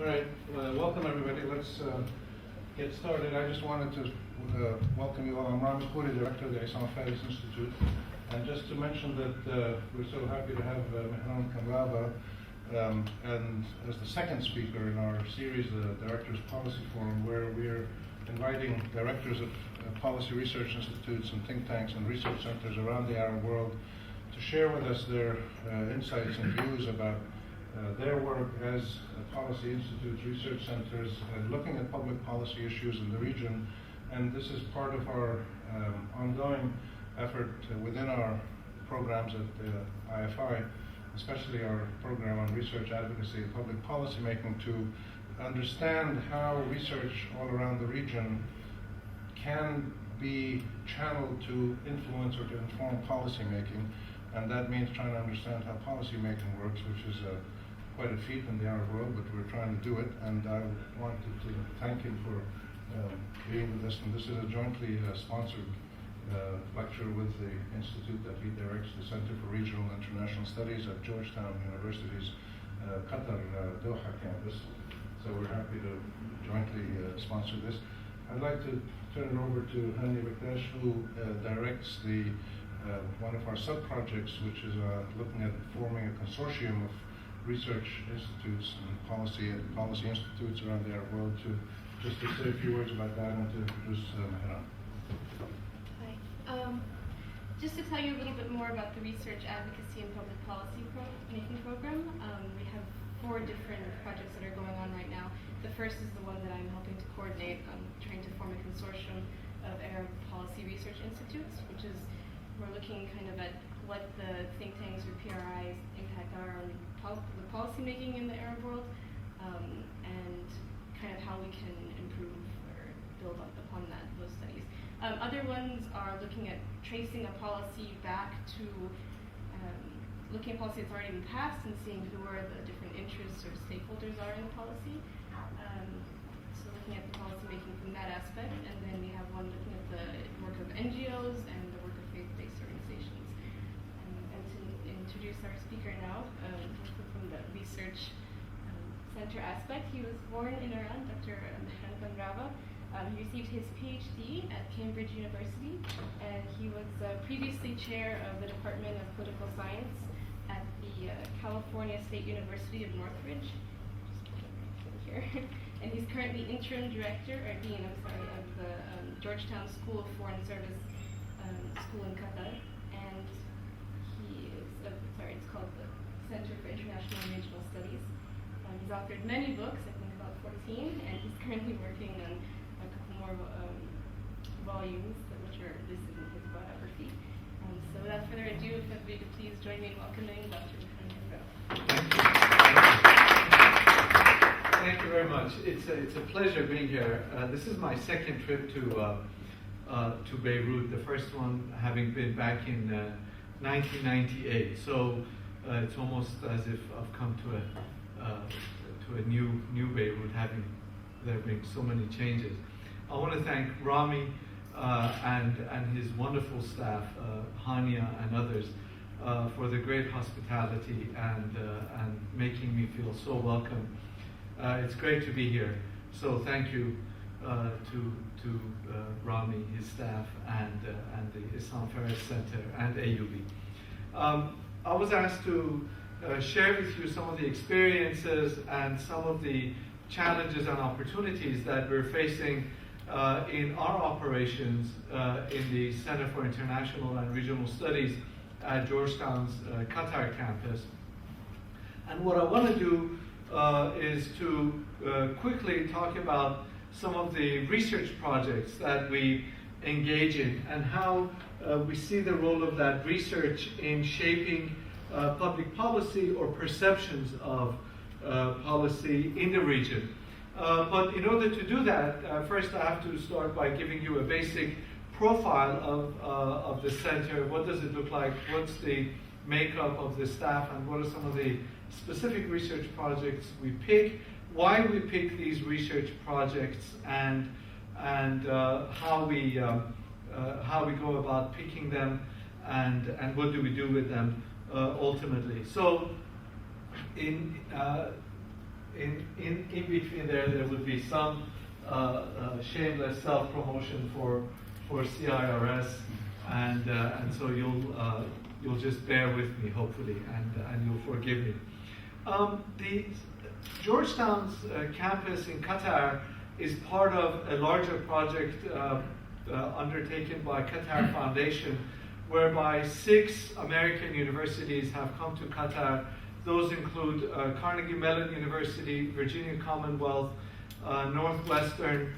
All right, welcome everybody. Let's get started. I just wanted to welcome you all. I'm Rami Khoury, Director of the Issam Institute. And just to mention that we're so happy to have Mehran Kamrava and as the second speaker in our series, the Directors Policy Forum, where we're inviting directors of policy research institutes and think tanks and research centers around the Arab world to share with us their insights and views about their work as policy institutes, research centers, looking at public policy issues in the region. And this is part of our ongoing effort within our programs at IFI, especially our program on research advocacy and public policy making, to understand how research all around the region can be channeled to influence or to inform policy making. And that means trying to understand how policy making works, which is quite a feat in the Arab world, but we're trying to do it. And I wanted to thank him for being with us. And this is a jointly sponsored lecture with the institute that he directs, the Center for Regional and International Studies at Georgetown University's Qatar Doha campus. So we're happy to jointly sponsor this. I'd like to turn it over to Hani Bektash, who directs the one of our sub-projects, which is looking at forming a consortium of research institutes and policy institutes around the Arab world, just to say a few words about that and to introduce Mehran. Hi. Just to tell you a little bit more about the Research Advocacy and Public Policy Making Program, we have 4 different projects that are going on right now. The first is the one that I'm helping to coordinate, trying to form a consortium of Arab policy research institutes, which is, we're looking kind of at what the think tanks or PRI's impact are on the policy making in the Arab world, and kind of how we can improve or build upon those studies. Other ones are looking at tracing a policy back to looking at policy that's already been passed and seeing who are the different interests or stakeholders are in the policy. So looking at the policy making from that aspect, and then we have one looking at the work of NGOs and the work of faith-based organizations. And to introduce our speaker now, from the research center aspect, he was born in Iran, Dr. Mehran Kamrava. He received his PhD at Cambridge University, and he was previously chair of the Department of Political Science at the California State University of Northridge. Here. And he's currently interim director, or dean, of the Georgetown School of Foreign Service School in Qatar. And he is, it's called the Center for International and Regional Studies. He's authored many books, I think about 14, and he's currently working on a couple more volumes, which are listed in his biography. So without further ado, if everybody could please join me in welcoming Dr. Mehran Kamrava. Thank you very much. It's a pleasure being here. This is my second trip to Beirut, the first one having been back in 1998. So it's almost as if I've come to a new Beirut, having there been so many changes. I want to thank Rami and his wonderful staff, Hania and others, for the great hospitality and making me feel so welcome. It's great to be here. So thank you to Rami, his staff, and the Issam Center and AUB. I was asked to share with you some of the experiences and some of the challenges and opportunities that we're facing in our operations in the Center for International and Regional Studies at Georgetown's Qatar campus. And what I want to do is to quickly talk about some of the research projects that we engage in and how we see the role of that research in shaping public policy or perceptions of policy in the region. But in order to do that, first I have to start by giving you a basic profile of the center. What does it look like? What's the makeup of the staff? And what are some of the specific research projects we pick? Why we pick these research projects, and how we go about picking them, and what do we do with them ultimately. So in between there would be some shameless self-promotion for CIRS, and so you'll just bear with me, hopefully, and you'll forgive me. The Georgetown's campus in Qatar is part of a larger project undertaken by Qatar Foundation, whereby 6 American universities have come to Qatar. Those include Carnegie Mellon University, Virginia Commonwealth, Northwestern,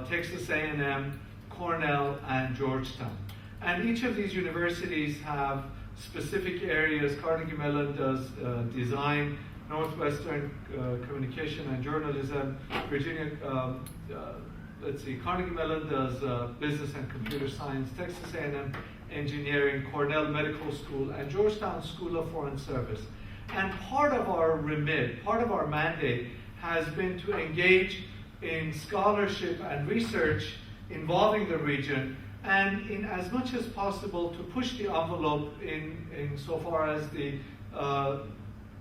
Texas A&M, Cornell, and Georgetown. And each of these universities have specific areas. Carnegie Mellon does design, Northwestern communication and journalism, Virginia, Carnegie Mellon does business and computer science, Texas A&M engineering, Cornell Medical School, and Georgetown School of Foreign Service. And part of our remit, part of our mandate, has been to engage in scholarship and research involving the region, and in as much as possible to push the envelope in so far as the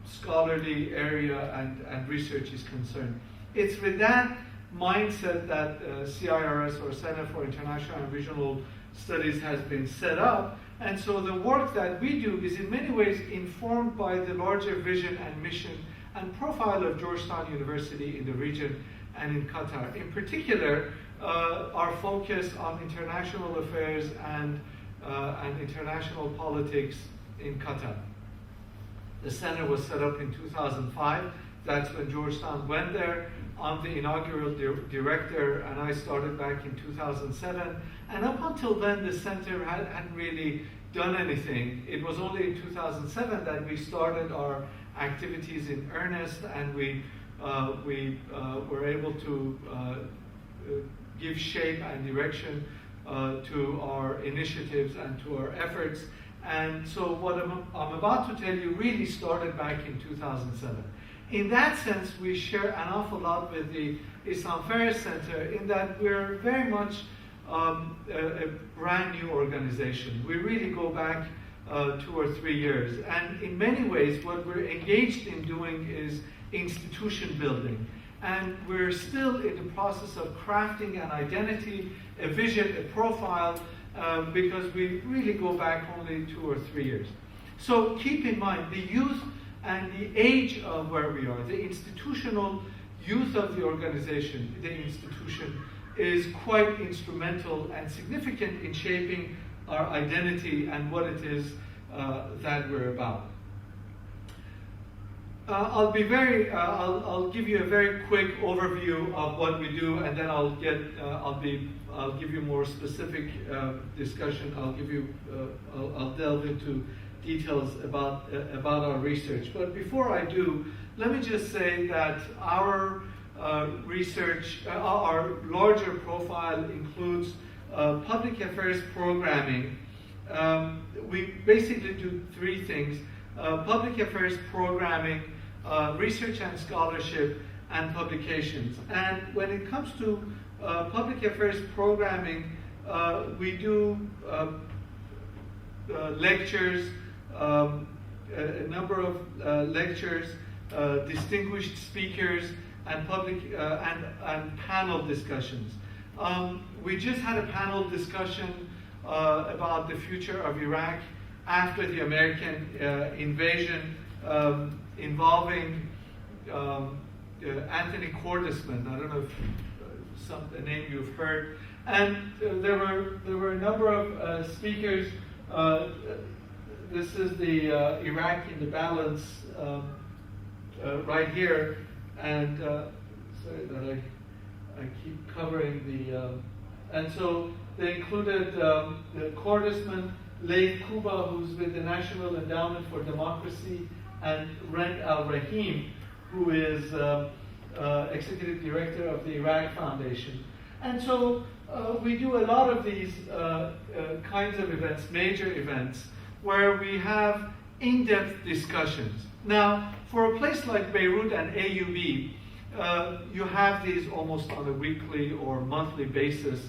scholarly area and research is concerned. It's with that mindset that CIRS, or Center for International and Regional Studies, has been set up. And so the work that we do is in many ways informed by the larger vision and mission and profile of Georgetown University in the region and in Qatar. In particular, our focus on international affairs and international politics in Qatar. The center was set up in 2005. That's when Georgetown went there. I'm the inaugural director, and I started back in 2007. And up until then, the center hadn't really done anything. It was only in 2007 that we started our activities in earnest, and we were able to give shape and direction to our initiatives and to our efforts. And so what I'm about to tell you really started back in 2007. In that sense, we share an awful lot with the Issam Ferris Center in that we're very much a brand new organization. We really go back 2 or 3 years. And in many ways, what we're engaged in doing is institution building. And we're still in the process of crafting an identity, a vision, a profile, because we really go back only 2 or 3 years. So keep in mind, the youth and the age of where we are, the institutional youth of the organization, the institution, is quite instrumental and significant in shaping our identity and what it is that we're about. I'll give you a very quick overview of what we do, and then I'll give you more specific discussion. I'll delve into details about our research. But before I do, let me just say that our research, our larger profile includes public affairs programming. We basically do 3 things: public affairs programming, research and scholarship, and publications. And when it comes to public affairs programming, we do lectures, a number of lectures, distinguished speakers, and public and panel discussions. We just had a panel discussion about the future of Iraq after the American invasion, involving Anthony Cordesman. I don't know if a name you've heard. And there were a number of speakers. This is the Iraq in the balance right here, and sorry that I keep covering the. And so they included the Cordesman, Laith Kuba, who's with the National Endowment for Democracy, and Rent Al-Rahim, who is Executive Director of the Iraq Foundation. And so we do a lot of these kinds of events, major events, where we have in-depth discussions. Now, for a place like Beirut and AUB, you have these almost on a weekly or monthly basis.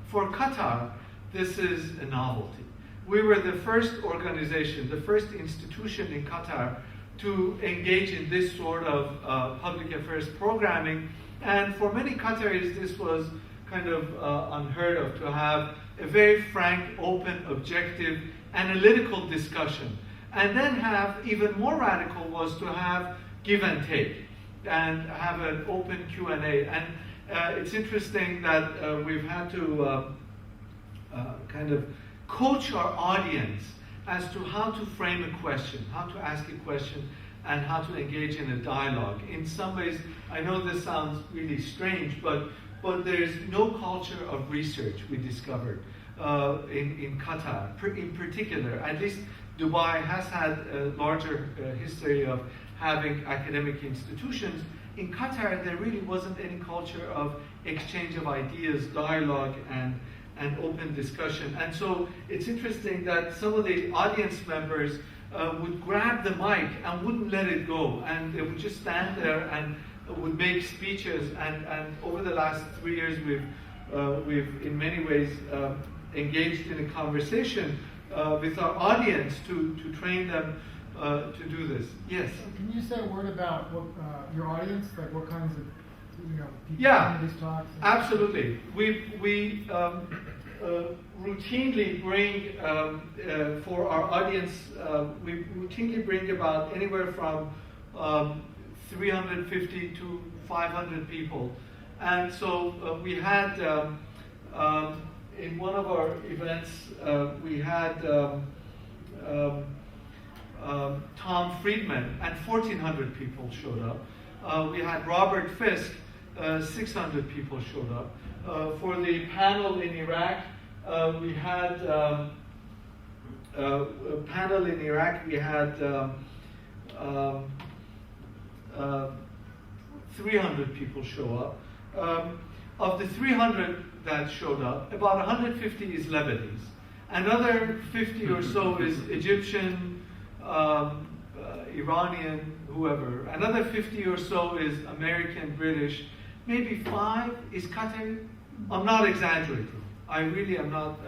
For Qatar, this is a novelty. We were the first organization, the first institution in Qatar to engage in this sort of public affairs programming. And for many Qataris, this was kind of unheard of, to have a very frank, open, objective, analytical discussion. And then have, even more radical, was to have give and take and have an open Q&A. And it's interesting that we've had to kind of coach our audience as to how to frame a question, how to ask a question, and how to engage in a dialogue. In some ways, I know this sounds really strange, but there's no culture of research, we discovered, in Qatar, in particular. At least Dubai has had a larger history of having academic institutions. In Qatar, there really wasn't any culture of exchange of ideas, dialogue, and open discussion. And so it's interesting that some of the audience members would grab the mic and wouldn't let it go, and they would just stand there and would make speeches. And over the last 3 years, we've in many ways engaged in a conversation with our audience to train them to do this. Yes? Can you say a word about what, your audience, like what kinds of people Yeah, come to these talks? absolutely. We routinely bring, for our audience, we routinely bring about anywhere from 350 to 500 people. And so we had, in one of our events, we had Tom Friedman, and 1,400 people showed up. We had Robert Fisk, 600 people showed up. For the panel in Iraq, we had a panel in Iraq. We had 300 people show up. Of the 300 that showed up, about 150 is Lebanese. Another 50 or so is Egyptian, Iranian, whoever. Another 50 or so is American, British. Maybe 5 is Qatari. I'm not exaggerating. I really am not.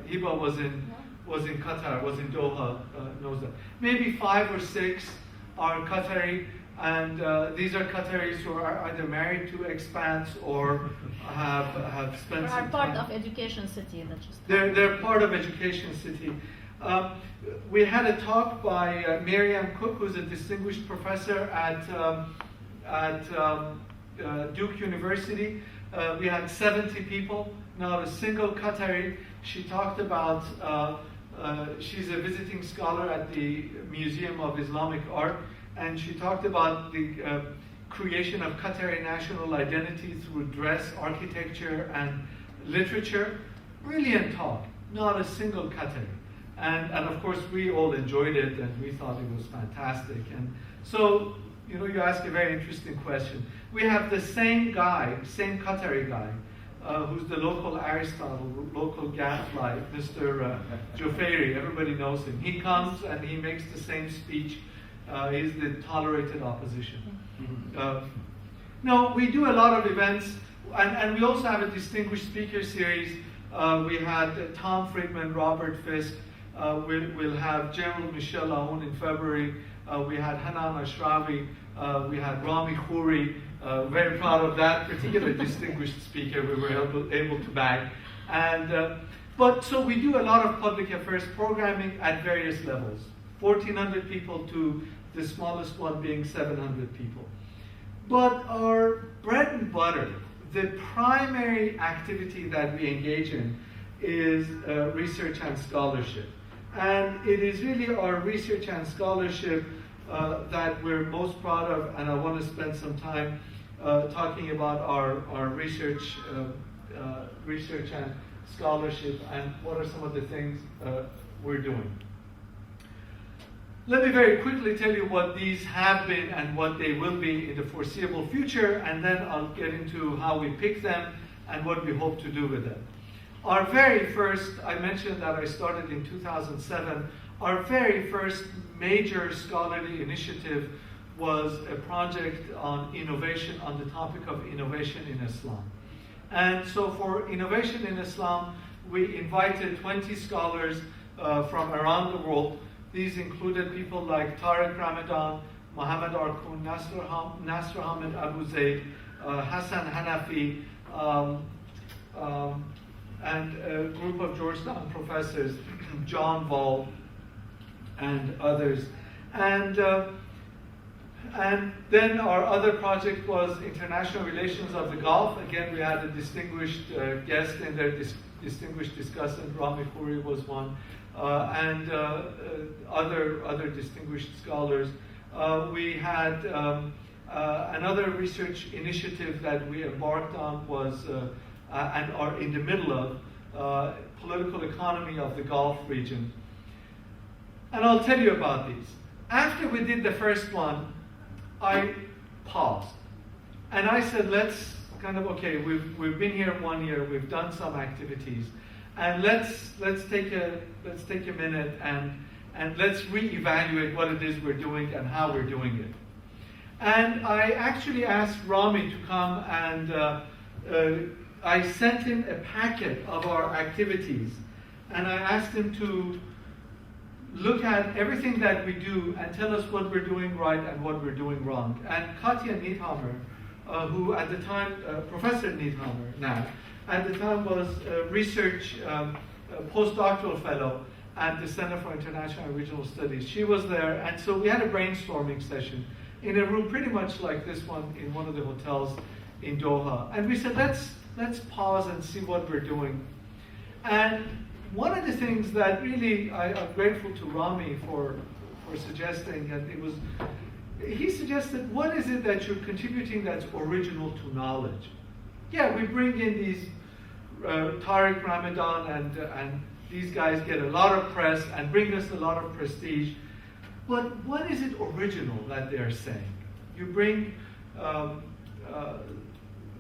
Hiba was in Qatar, was in Doha, knows that. Maybe 5 or 6 are Qatari, and these are Qataris who are either married to expats or have spent some time. Are part of Education City. That just They're part of Education City. We had a talk by Miriam Cook, who's a distinguished professor at Duke University. We had 70 people, not a single Qatari. She talked about, she's a visiting scholar at the Museum of Islamic Art, and she talked about the creation of Qatari national identity through dress, architecture, and literature. Brilliant talk, not a single Qatari. And of course, we all enjoyed it, and we thought it was fantastic. And so, you ask a very interesting question. We have the same guy, same Qatari guy, who's the local Aristotle, local gadfly, Mr. Jofairi. Everybody knows him. He comes and he makes the same speech. He's the tolerated opposition. No, we do a lot of events, and we also have a distinguished speaker series. We had Tom Friedman, Robert Fisk. We'll have General Michel Aoun in February. We had Hanan Ashrawi. We had Rami Khouri. Very proud of that particular distinguished speaker we were able to bag. But so we do a lot of public affairs programming at various levels. 1,400 people to the smallest one being 700 people. But our bread and butter, the primary activity that we engage in is research and scholarship. And it is really our research and scholarship that we're most proud of, and I want to spend some time talking about our research and scholarship and what are some of the things we're doing. Let me very quickly tell you what these have been and what they will be in the foreseeable future, and then I'll get into how we pick them and what we hope to do with them. Our very first, I mentioned that I started in 2007, our very first major scholarly initiative was a project on innovation, on the topic of innovation in Islam. And so for innovation in Islam, we invited 20 scholars from around the world. These included people like Tariq Ramadan, Mohammed Arkoun, Nasr Ahmed Abu Zaid, Hassan Hanafi, and a group of Georgetown professors, John Ball, and others. And then our other project was International Relations of the Gulf. Again, we had a distinguished guest in there, distinguished discussant. Rami Khoury was one, and other distinguished scholars. We had another research initiative that we embarked on was, and are in the middle of, political economy of the Gulf region. And I'll tell you about these. After we did the first one, I paused. And I said, let's kind of, okay, we've been here 1 year, we've done some activities, and let's take a minute and let's reevaluate what it is we're doing and how we're doing it. And I actually asked Rami to come, and I sent him a packet of our activities, and I asked him to look at everything that we do and tell us what we're doing right and what we're doing wrong. And Katja Niethammer, who at the time, Professor Niethammer now, at the time was a research postdoctoral fellow at the Center for International and Regional Studies. She was there, and so we had a brainstorming session in a room pretty much like this one in one of the hotels in Doha. And we said, let's pause and see what we're doing. And one of the things that really I'm grateful to Rami for suggesting, and he suggested, what is it that you're contributing that's original to knowledge? Yeah, we bring in these Tariq Ramadan and these guys get a lot of press and bring us a lot of prestige. But what is it original that they're saying? You bring,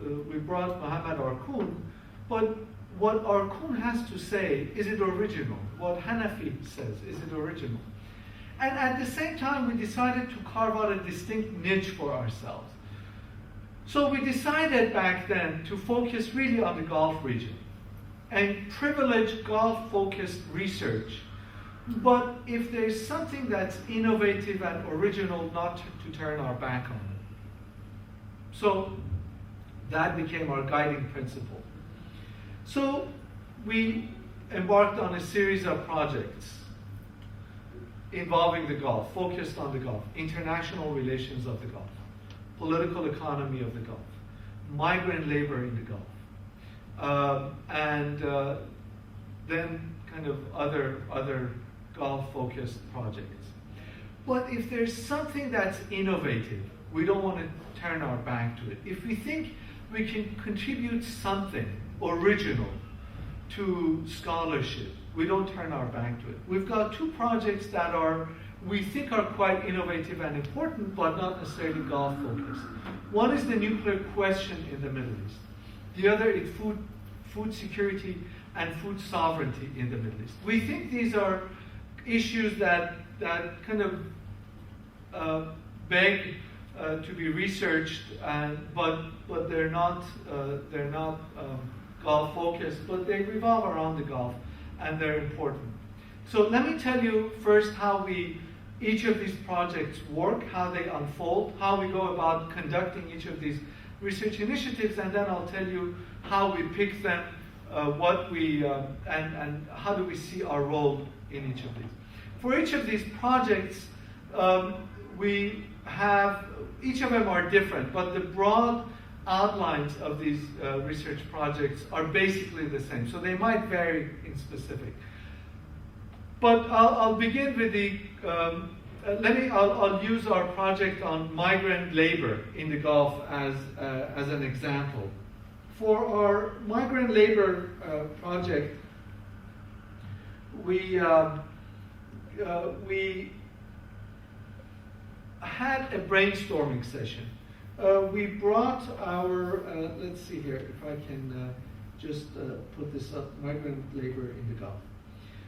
we brought Mohammed Arkoun, but what Arkoun has to say, is it original? What Hanafi says, is it original? And at the same time, we decided to carve out a distinct niche for ourselves. So we decided back then to focus really on the Gulf region and privilege Gulf-focused research. But if there's something that's innovative and original, not to turn our back on it. So that became our guiding principle. So we embarked on a series of projects involving the Gulf, focused on the Gulf, international relations of the Gulf, political economy of the Gulf, migrant labor in the Gulf, and then kind of other Gulf-focused projects. But if there's something that's innovative, we don't want to turn our back to it. If we think we can contribute something original to scholarship, we don't turn our back to it. We've got two projects that we think are quite innovative and important, but not necessarily Gulf-focused. One is the nuclear question in the Middle East. The other is food security and food sovereignty in the Middle East. We think these are issues that kind of beg to be researched, but they're not Gulf-focused, but they revolve around the Gulf, and they're important. So let me tell you first how each of these projects work, how they unfold, how we go about conducting each of these research initiatives, and then I'll tell you how we pick them, and how do we see our role in each of these. For each of these projects, each of them are different, but the broad outlines of these research projects are basically the same. So they might vary in specific. But I'll begin with I'll use our project on migrant labor in the Gulf as an example. For our migrant labor project, we had a brainstorming session. We brought our, let's see here, if I can just put this up, migrant labor in the Gulf.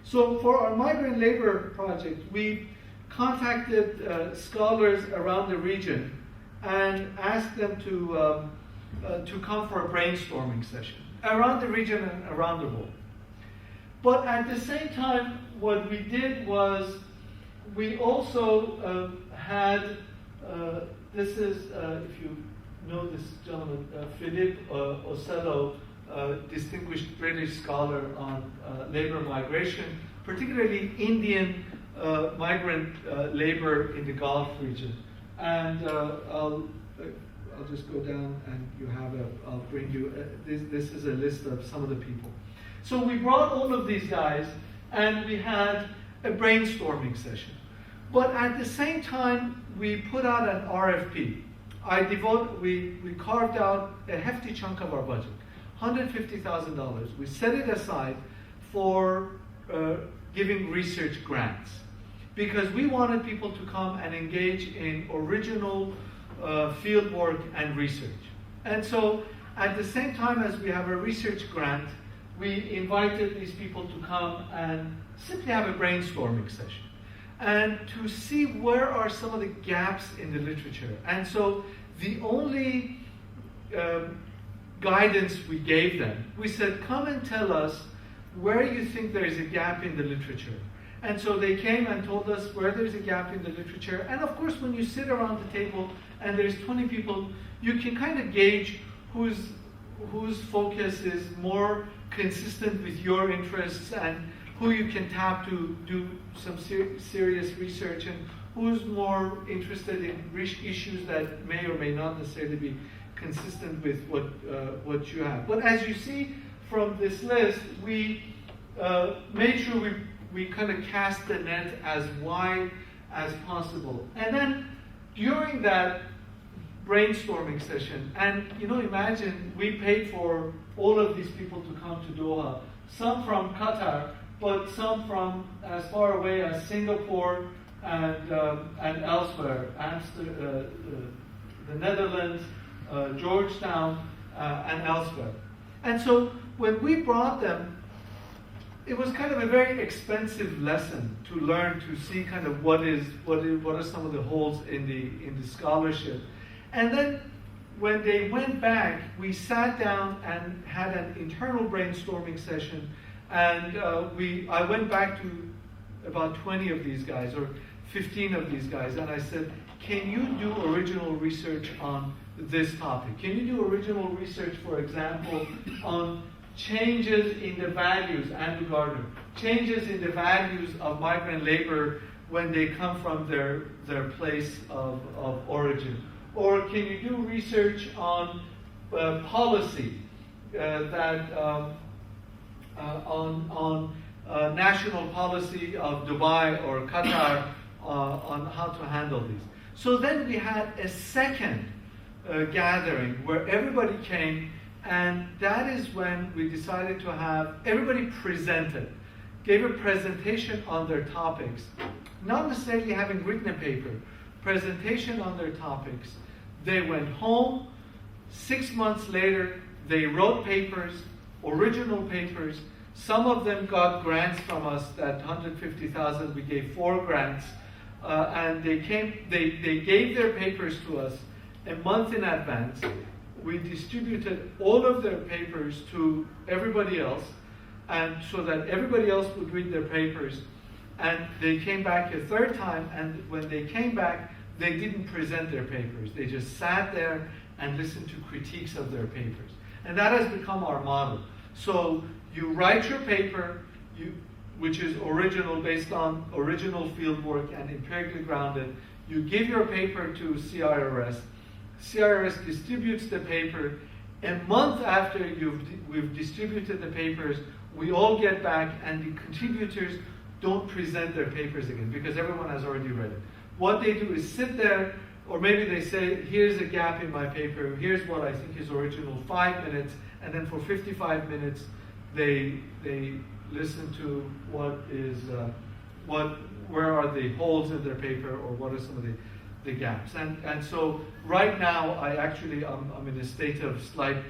So for our migrant labor project, we contacted scholars around the region and asked them to come for a brainstorming session around the region and around the world. But at the same time, what we did was we also had This is, if you know this gentleman, Philippe Ocello, distinguished British scholar on labor migration, particularly Indian migrant labor in the Gulf region. And I'll just go down and you have I'll bring you, this is a list of some of the people. So we brought all of these guys and we had a brainstorming session. But at the same time, we put out an RFP. We carved out a hefty chunk of our budget, $150,000. We set it aside for giving research grants because we wanted people to come and engage in original field work and research. And so at the same time as we have a research grant, we invited these people to come and simply have a brainstorming session and to see where are some of the gaps in the literature. And so the only guidance we gave them, we said, come and tell us where you think there is a gap in the literature. And so they came and told us where there's a gap in the literature. And of course, when you sit around the table and there's 20 people, you can kind of gauge whose focus is more consistent with your interests and who you can tap to do some serious research and who's more interested in issues that may or may not necessarily be consistent with what you have. But as you see from this list, we made sure we kind of cast the net as wide as possible. And then during that brainstorming session, and imagine we paid for all of these people to come to Doha, some from Qatar, but some from as far away as Singapore and elsewhere, the Netherlands, Georgetown, and elsewhere. And so when we brought them, it was kind of a very expensive lesson to learn, to see kind of what are some of the holes in the scholarship. And then when they went back, we sat down and had an internal brainstorming session. And I went back to about 20 of these guys, or 15 of these guys, and I said, can you do original research on this topic? Can you do original research, for example, on changes in the values, Andrew Gardner, changes in the values of migrant labor when they come from their place of origin? Or can you do research on policy on national policy of Dubai or Qatar on how to handle these? So then we had a second gathering where everybody came, and that is when we decided to have everybody presented, gave a presentation on their topics, not necessarily having written a paper, presentation on their topics. They went home. 6 months later, they wrote papers, original papers. Some of them got grants from us. That 150,000, we gave 4 grants, and they gave their papers to us a month in advance. We distributed all of their papers to everybody else, and so that everybody else would read their papers. And they came back a third time, and when they came back, they didn't present their papers. They just sat there and listened to critiques of their papers. And that has become our model. So you write your paper, which is original, based on original field work and empirically grounded. You give your paper to CIRS. CIRS distributes the paper. A month after we've distributed the papers, we all get back, and the contributors don't present their papers again because everyone has already read it. What they do is sit there, or maybe they say, here's a gap in my paper, here's what I think is original, 5 minutes, and then for 55 minutes they listen to where are the holes in their paper, or what are some of the gaps. And so right now I'm in a state of slight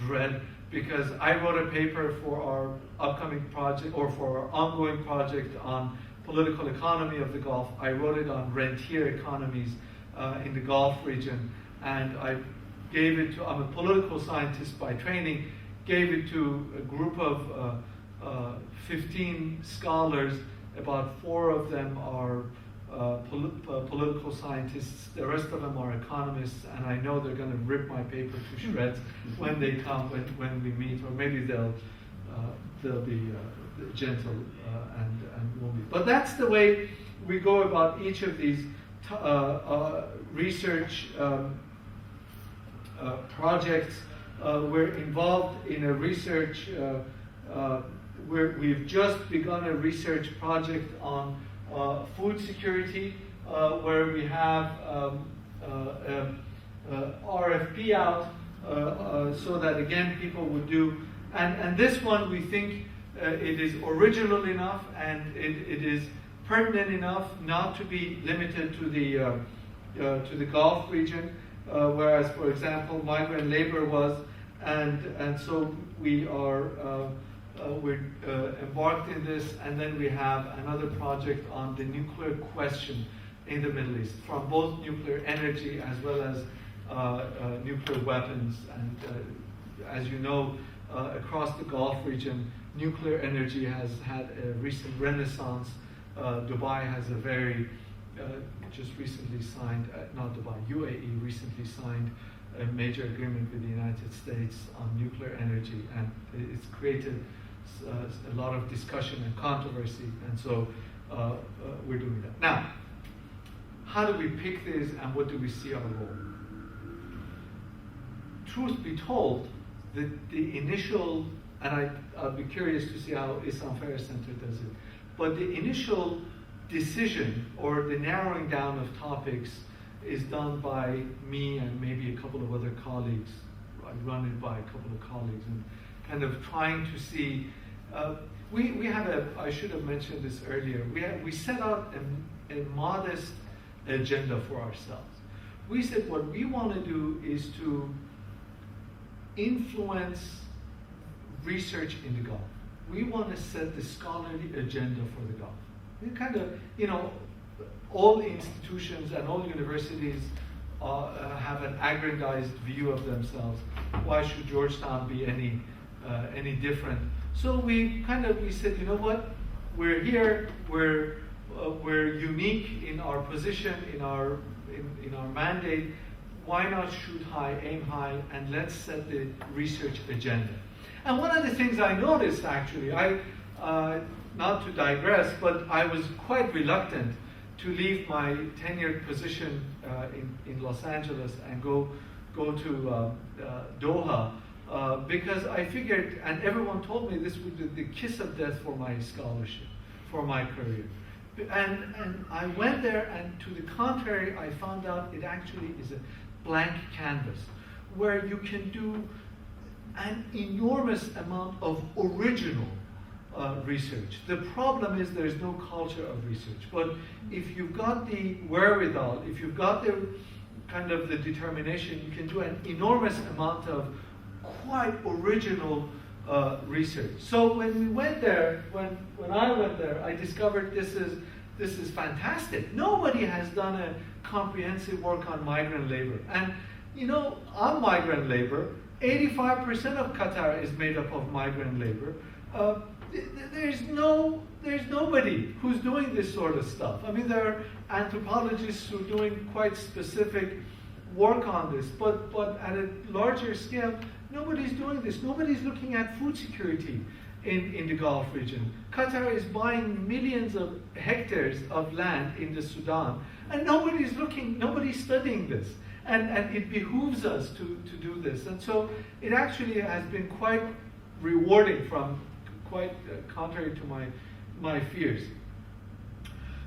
dread, because I wrote a paper for our upcoming project, or for our ongoing project on political economy of the Gulf. I wrote it on rentier economies in the Gulf region, and I gave it to, I'm a political scientist by training, gave it to a group of 15 scholars. About 4 of them are political scientists. The rest of them are economists, and I know they're going to rip my paper to shreds when they come, when we meet, or maybe they'll be gentle and will be. But that's the way we go about each of these research projects. We're involved in a research. We've just begun a research project on food security, where we have RFP out, so that again people would do. And this one we think it is original enough and it is pertinent enough not to be limited to the Gulf region, whereas, for example, migrant labor was, and so we're embarked in this, and then we have another project on the nuclear question in the Middle East, from both nuclear energy as well as nuclear weapons. And as you know, across the Gulf region, nuclear energy has had a recent renaissance. Dubai has a very, just recently signed, not Dubai, UAE recently signed a major agreement with the United States on nuclear energy, and it's created a lot of discussion and controversy, and so we're doing that. Now, how do we pick this, and what do we see our role? Truth be told, the initial, and I'll be curious to see how Issam Ferris Center does it, but the initial decision or the narrowing down of topics is done by me and maybe a couple of other colleagues. I run it by a couple of colleagues and kind of trying to see. We have I should have mentioned this earlier. We set out a modest agenda for ourselves. We said what we want to do is to influence research in the Gulf. We want to set the scholarly agenda for the Gulf. We kind of, all institutions and all universities have an aggrandized view of themselves. Why should Georgetown be any different? So we said, you know what? We're here. We're unique in our position, in our mandate. Why not shoot high, aim high, and let's set the research agenda? And one of the things I noticed, actually, not to digress, but I was quite reluctant to leave my tenured position in Los Angeles and go to Doha, because I figured, and everyone told me this would be the kiss of death for my scholarship, for my career. And I went there, and to the contrary, I found out it actually is a blank canvas where you can do an enormous amount of original research. The problem is there's no culture of research. But if you've got the wherewithal, if you've got the kind of the determination, you can do an enormous amount of quite original research. So when we went there, when I went there, I discovered this is fantastic. Nobody has done a comprehensive work on migrant labor. And on migrant labor, 85% of Qatar is made up of migrant labor. There's nobody who's doing this sort of stuff. I mean, there are anthropologists who are doing quite specific work on this, but at a larger scale, nobody's doing this. Nobody's looking at food security in the Gulf region. Qatar is buying millions of hectares of land in the Sudan, and nobody's studying this. And it behooves us to do this. And so it actually has been quite rewarding, quite contrary to my fears.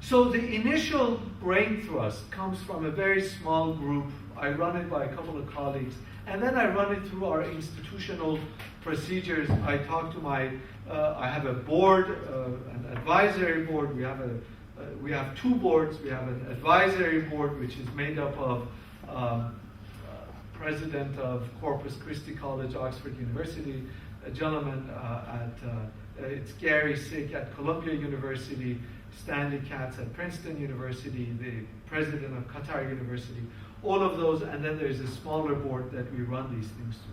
So the initial brain thrust comes from a very small group. I run it by a couple of colleagues, and then I run it through our institutional procedures. I talk to I have a board, an advisory board. We have two boards. We have an advisory board, which is made up of president of Corpus Christi College, Oxford University, a gentleman it's Gary Sick at Columbia University, Stanley Katz at Princeton University, the president of Qatar University, all of those, and then there's a smaller board that we run these things to.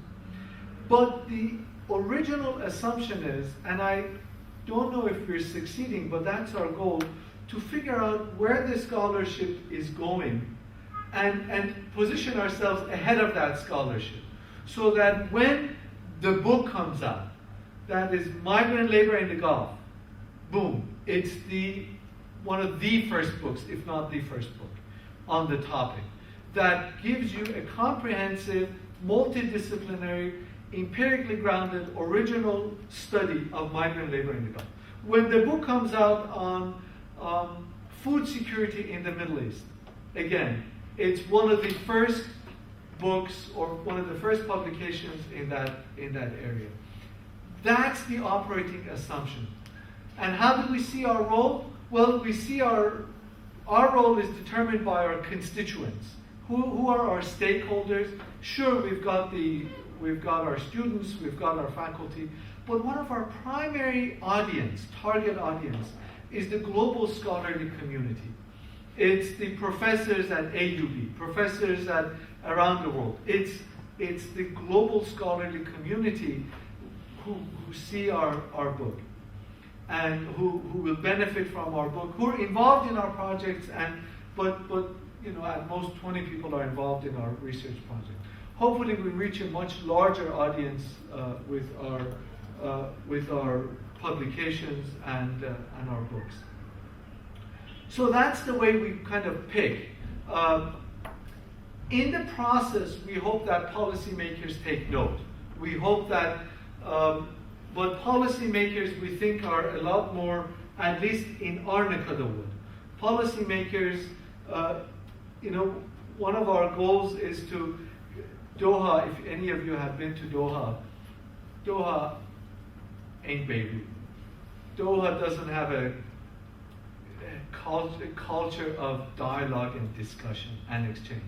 But the original assumption is, and I don't know if we're succeeding, but that's our goal, to figure out where the scholarship is going and position ourselves ahead of that scholarship, so that when the book comes out, that is Migrant Labor in the Gulf, boom, it's one of the first books, if not the first book, on the topic, that gives you a comprehensive, multidisciplinary, empirically grounded, original study of migrant labor in the Gulf. When the book comes out on food security in the Middle East, again, it's one of the first books or one of the first publications in that area. That's the operating assumption. And how do we see our role? Well, we see our role is determined by our constituents. Who are our stakeholders? Sure, we've got our students, we've got our faculty, but one of our primary target audience, is the global scholarly community. It's the professors at AUB, professors around the world. It's the global scholarly community who see our book and who will benefit from our book, who are involved in our projects, but at most 20 people are involved in our research project. Hopefully we reach a much larger audience with our publications and our books. So that's the way we kind of pick. In the process, we hope that policymakers take note. We hope that, but policymakers we think are a lot more, at least in our neck of the wood. Policymakers, one of our goals is to Doha. If any of you have been to Doha ain't Beirut. Doha doesn't have a culture of dialogue and discussion and exchange.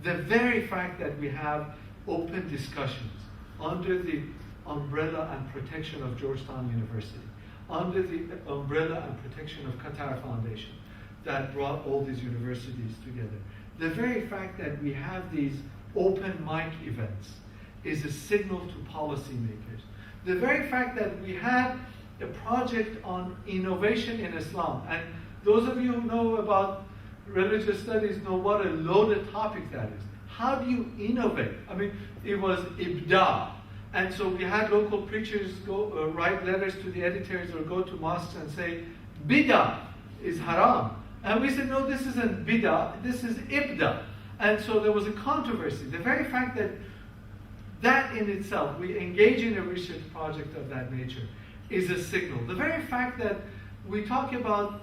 The very fact that we have open discussions under the umbrella and protection of Georgetown University, under the umbrella and protection of Qatar Foundation that brought all these universities together. The very fact that we have these open mic events is a signal to policymakers. The very fact that we had a project on innovation in Islam, and those of you who know about religious studies know what a loaded topic that is. How do you innovate? I mean, it was ibda. And so we had local preachers go write letters to the editors or go to mosques and say, bid'ah is haram. And we said, no, this isn't bid'ah, this is ibda. And so there was a controversy. The very fact that in itself, we engage in a research project of that nature, is a signal. The very fact that we talk about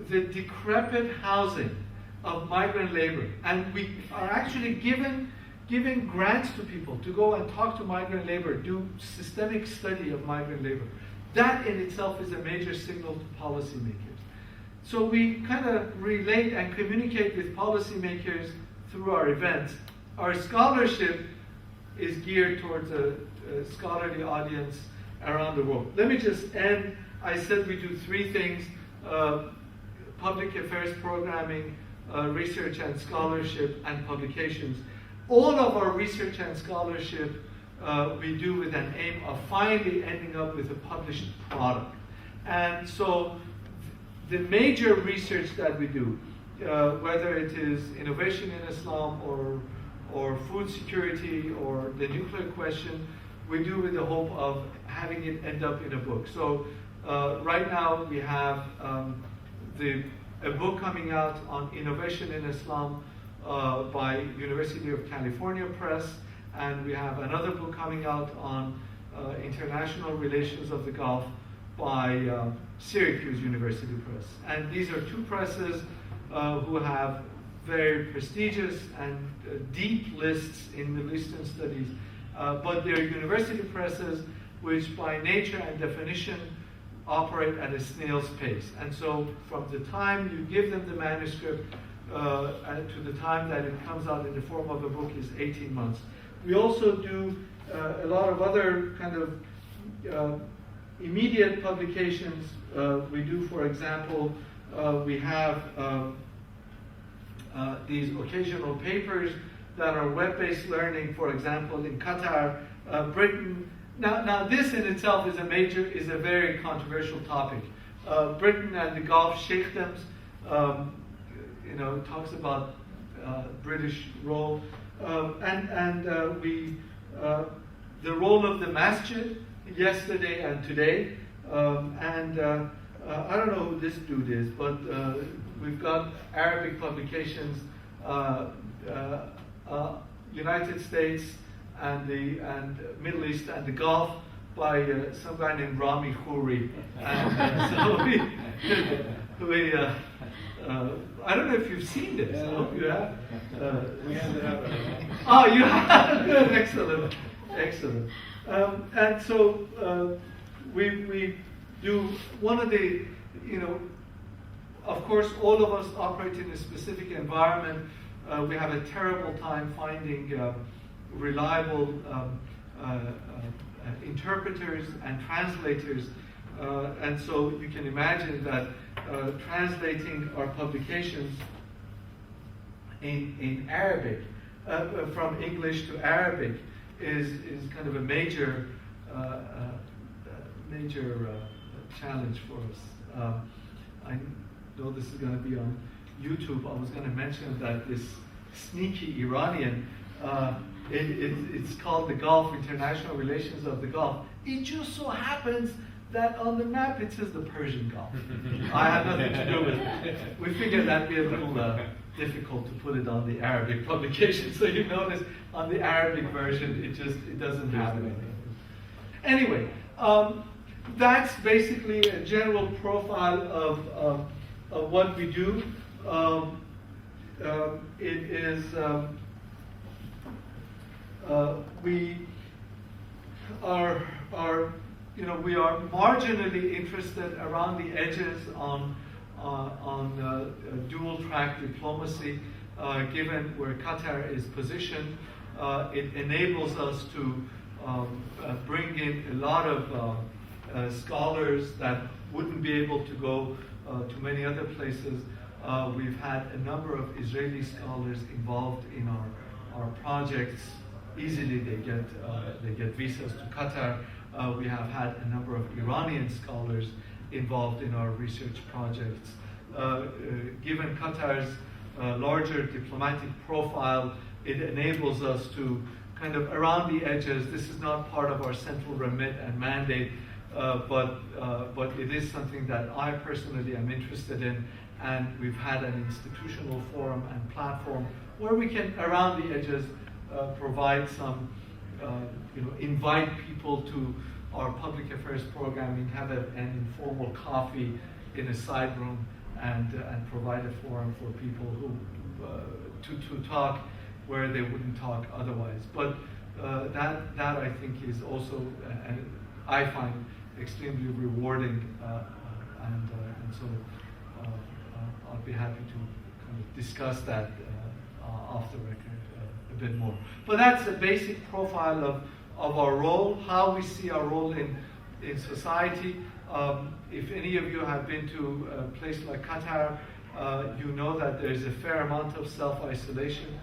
the decrepit housing of migrant labor, and we are actually giving grants to people to go and talk to migrant labor, do systemic study of migrant labor. That in itself is a major signal to policymakers. So we kind of relate and communicate with policymakers through our events. Our scholarship is geared towards a scholarly audience around the world. Let me just end. I said we do three things: public affairs programming, research and scholarship, and publications. All of our research and scholarship we do with an aim of finally ending up with a published product. And so the major research that we do, whether it is innovation in Islam or food security or the nuclear question, we do with the hope of having it end up in a book. So right now we have a book coming out on innovation in Islam by University of California Press, and we have another book coming out on international relations of the Gulf by Syracuse University Press. And these are two presses who have very prestigious and deep lists in Middle Eastern studies, but they're university presses which by nature and definition operate at a snail's pace. And so from the time you give them the manuscript to the time that it comes out in the form of a book is 18 months. We also do a lot of other kind of immediate publications. We do, for example, we have these occasional papers that are web-based learning, for example, in Qatar, Britain. Now this in itself is a very controversial topic. Britain and the Gulf sheikdoms talks about British role, and we the role of the masjid yesterday and today, I don't know who this dude is, but we've got Arabic publications, United States and Middle East and the Gulf by some guy named Rami Khouri. And so we I don't know if you've seen this. I hope you have. We had to have it. Oh, you have? Good, excellent, excellent. And so we do one of the, of course, all of us operate in a specific environment. We have a terrible time finding reliable interpreters and translators. And so you can imagine that translating our publications in Arabic, from English to Arabic, is kind of a major challenge for us. I know this is going to be on YouTube. I was going to mention that this sneaky Iranian, it's called the Gulf, International Relations of the Gulf. It just so happens that on the map it says the Persian Gulf. I have nothing to do with it. We figured that'd be a little difficult to put it on the Arabic publication. So you notice on the Arabic version, it doesn't have anything. Anyway, that's basically a general profile of what we do. It is we are marginally interested around the edges on dual track diplomacy, given where Qatar is positioned. It enables us to bring in a lot of scholars that wouldn't be able to go to many other places. We've had a number of Israeli scholars involved in our projects. Easily they get visas to Qatar. We have had a number of Iranian scholars involved in our research projects. Given Qatar's larger diplomatic profile, it enables us to kind of around the edges. This is not part of our central remit and mandate, but it is something that I personally am interested in, and we've had an institutional forum and platform where we can, around the edges, provide some, invite people to our public affairs programming, have an informal coffee in a side room, and provide a forum for people who to talk where they wouldn't talk otherwise. But that I think is also, I find extremely rewarding, and so I'll be happy to kind of discuss that off the record a bit more. But that's the basic profile of our role, how we see our role in society. If any of you have been to a place like Qatar, you know that there's a fair amount of self-isolation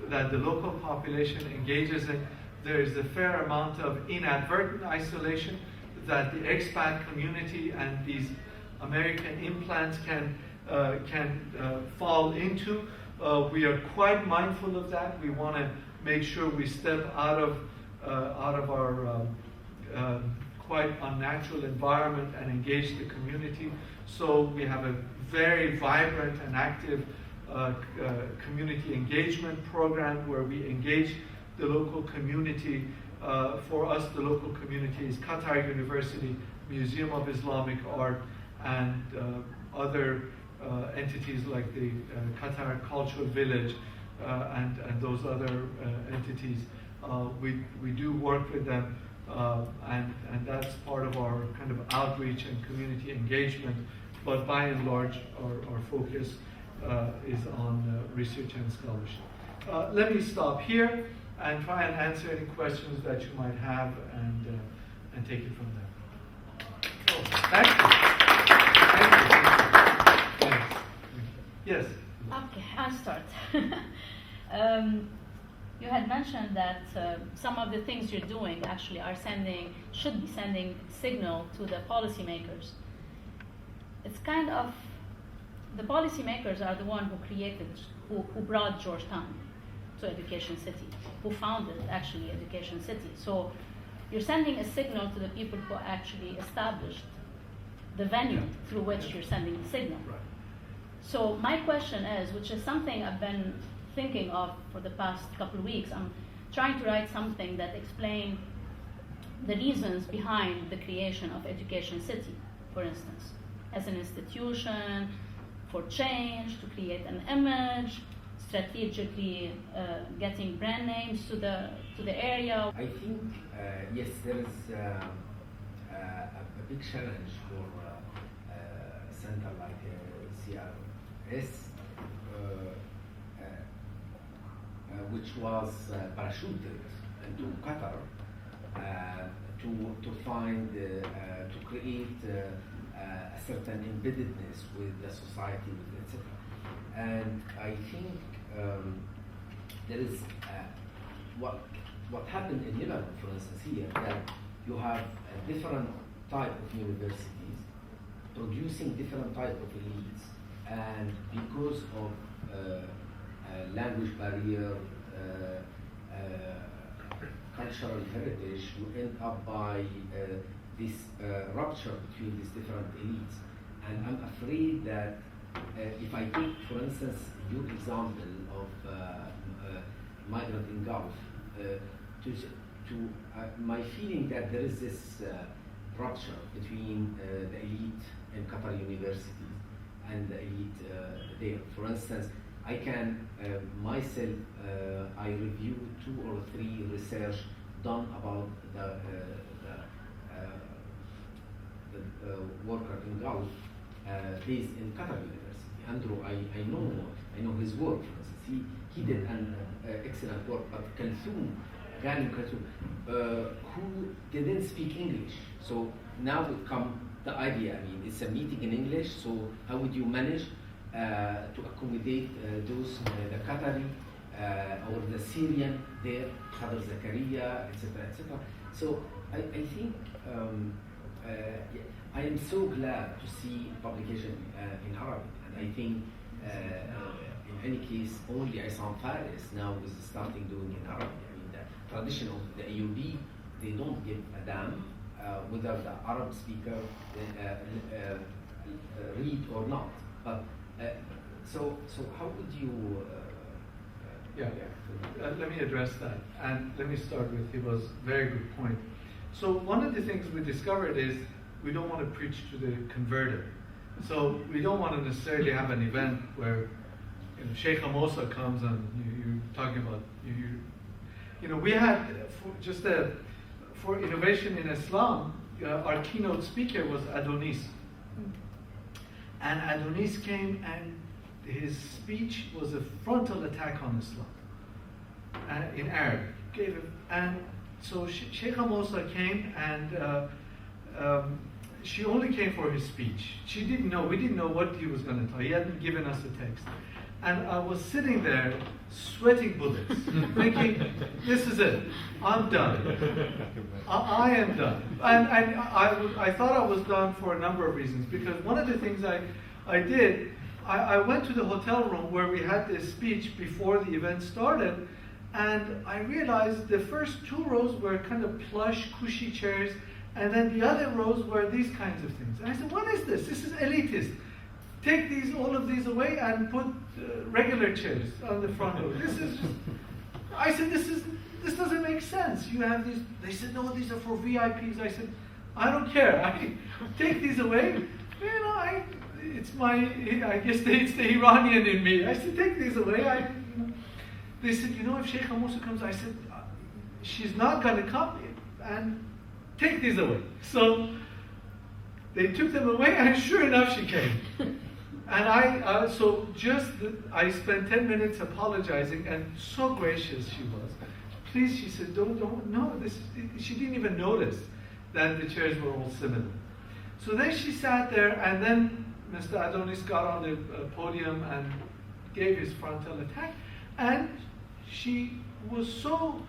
that the local population engages in. There is a fair amount of inadvertent isolation that the expat community and these American implants can fall into. We are quite mindful of that. We want to make sure we step out of our quite unnatural environment and engage the community. So we have a very vibrant and active community engagement program where we engage the local community. For us, the local community is Qatar University, Museum of Islamic Art, and other entities like the Qatar Cultural Village and those other entities. We do work with them, and that's part of our kind of outreach and community engagement. But by and large, our focus is on research and scholarship. Let me stop here and try and answer any questions that you might have, and take it from there. So, thank you. Thank you. Yes. Okay, I'll start. You had mentioned that some of the things you're doing actually should be sending signal to the policymakers. It's kind of the policymakers are the one who created, who brought Georgetown to Education City, who founded actually Education City. So you're sending a signal to the people who actually established the venue through which you're sending the signal. Right. So my question is, which is something I've been thinking of for the past couple of weeks, I'm trying to write something that explains the reasons behind the creation of Education City, for instance, as an institution, for change, to create an image, strategically getting brand names to the area. I think yes, there is a big challenge for a center like CRS, which was parachuted into Qatar to find to create a certain embeddedness with the society, etc. And I think there is what happened in Lebanon, for instance, here, that you have a different type of universities producing different type of elites, and because of language barrier, cultural heritage, you end up by this rupture between these different elites. And I'm afraid that if I take, for instance, your example of Migrant Gulf, my feeling that there is this rupture between the elite in Qatar universities and the elite there. For instance, I can myself, I reviewed 2 or 3 research done about the worker in Gulf based in Qatar University. Andrew, I know his work. For instance, he did an excellent work. But Kalthum, Ghanem Kalthum, who didn't speak English. So now would come the idea. I mean, it's a meeting in English. So how would you manage to accommodate those the Qatari or the Syrian there, Khadr Zakaria, etc., etc. So I think. I am so glad to see publication in Arabic, and I think in any case only Issam Faris now is starting doing in Arabic. I mean, the tradition of the AUB, they don't give a damn whether the Arab speaker read or not. But so how would you? Let me address that, and let me start with Hiba's very good point. So one of the things we discovered is we don't want to preach to the converted. So we don't want to necessarily have an event where Sheikh Amosa comes and you're talking about we had for innovation in Islam, our keynote speaker was Adonis, and Adonis came and his speech was a frontal attack on Islam in Arabic. So Sheikh Amosa came and she only came for his speech. We didn't know what he was going to tell. He hadn't given us a text. And I was sitting there sweating bullets, thinking, this is it. I'm done. I am done. And I thought I was done for a number of reasons. Because one of the things I did, I went to the hotel room where we had this speech before the event started. And I realized the first 2 rows were kind of plush, cushy chairs, and then the other rows were these kinds of things. And I said, what is this? This is elitist. Take all of these away and put regular chairs on the front row. I said, this doesn't make sense. You have these. They said, no, these are for VIPs. I said, I don't care. Take these away. I guess it's the Iranian in me. I said, take these away. They said, if Sheikh Amosa comes, I said, she's not going to come, and take these away. So they took them away, and sure enough, she came. And I spent 10 minutes apologizing, and so gracious she was. Please, she said, no, she didn't even notice that the chairs were all similar. So then she sat there, and then Mr. Adonis got on the podium and gave his frontal attack, and she so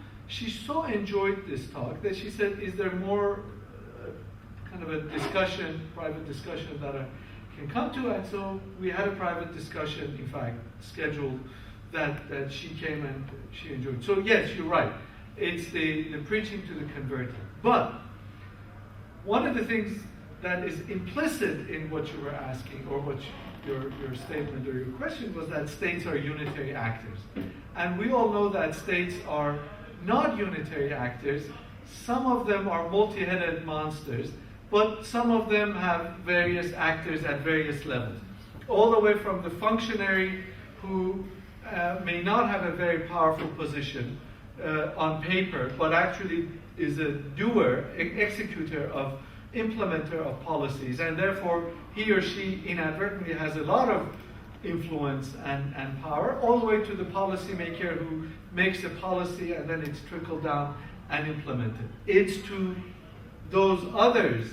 enjoyed this talk that she said, is there more kind of a discussion, private discussion about can come to. And so we had a private discussion, in fact, scheduled that she came and she enjoyed. So yes, you're right. It's the preaching to the converted. But one of the things that is implicit in what you were asking, or what your statement or your question was, that states are unitary actors. And we all know that states are not unitary actors. Some of them are multi-headed monsters, but some of them have various actors at various levels. All the way from the functionary who may not have a very powerful position on paper, but actually is a doer, executor of, implementer of policies, and therefore he or she inadvertently has a lot of influence and power, all the way to the policymaker who makes a policy and then it's trickled down and implemented. It's to those others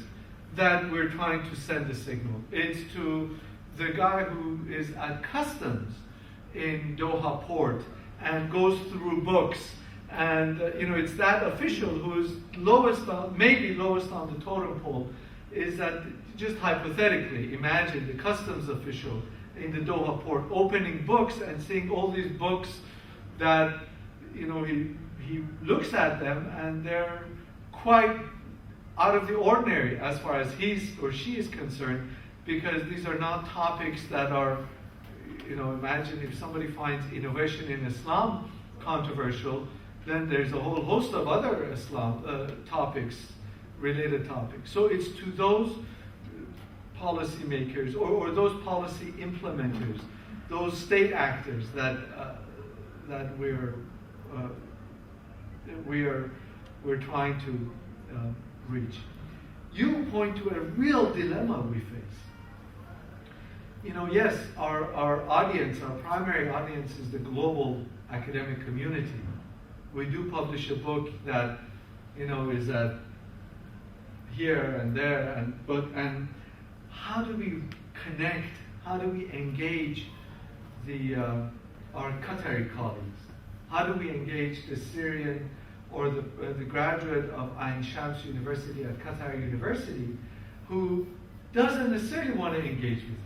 that we're trying to send a signal. It's to the guy who is at customs in Doha port and goes through books, and it's that official who's maybe lowest on the totem pole. Is that, just hypothetically, imagine the customs official in the Doha port opening books and seeing all these books that he looks at them and they're quite out of the ordinary as far as he or she is concerned, because these are not topics that are, imagine if somebody finds innovation in Islam controversial, then there's a whole host of other Islam related topics. So it's to those policymakers or those policy implementers, those state actors that we're trying to reach. You point to a real dilemma we face. Yes, our audience, our primary audience is the global academic community. We do publish a book that, is at here and there, and how do we connect? How do we engage our Qatari colleagues? How do we engage the Syrian or the graduate of Ain Shams University at Qatar University who doesn't necessarily want to engage with us?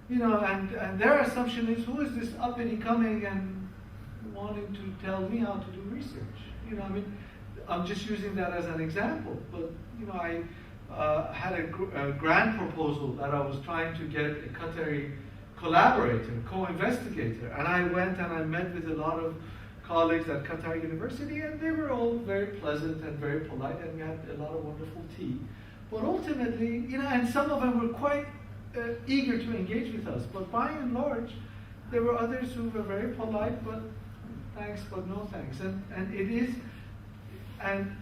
And their assumption is, who is this uppity coming and wanting to tell me how to do research? I'm just using that as an example, but I had a grant proposal that I was trying to get a Qatari collaborator, co-investigator, and I went and I met with a lot of colleagues at Qatar University, and they were all very pleasant and very polite, and we had a lot of wonderful tea. But ultimately, and some of them were quite eager to engage with us, but by and large, there were others who were very polite, but thanks, but no thanks. And it is, and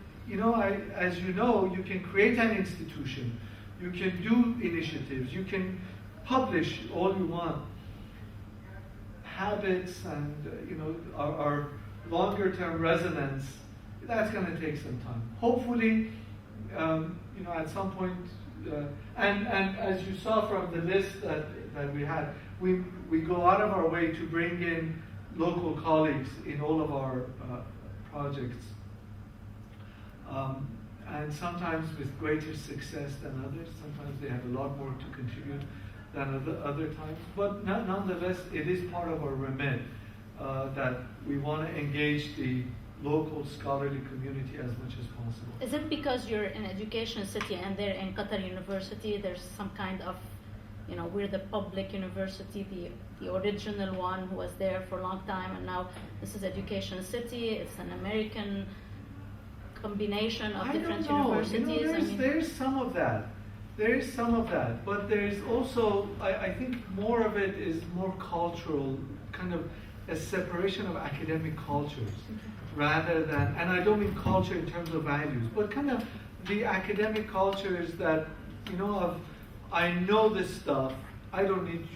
as you know, you can create an institution, you can do initiatives, you can publish all you want. Habits and our longer term resonance, that's going to take some time. Hopefully, at some point, and as you saw from the list that we had, we go out of our way to bring in local colleagues in all of our projects, and sometimes with greater success than others. Sometimes they have a lot more to contribute than other times, but nonetheless, it is part of our remit that we want to engage the local scholarly community as much as possible. Is it because you're in education city and they're in Qatar University, there's some kind of, we're the public university, the original one who was there for a long time, and now this is education city, it's an American combination of different universities? There's some of that. There is some of that, but there's also, I think more of it is more cultural, kind of a separation of academic cultures, rather than, and I don't mean culture in terms of values, but kind of the academic cultures that, I know this stuff, I don't need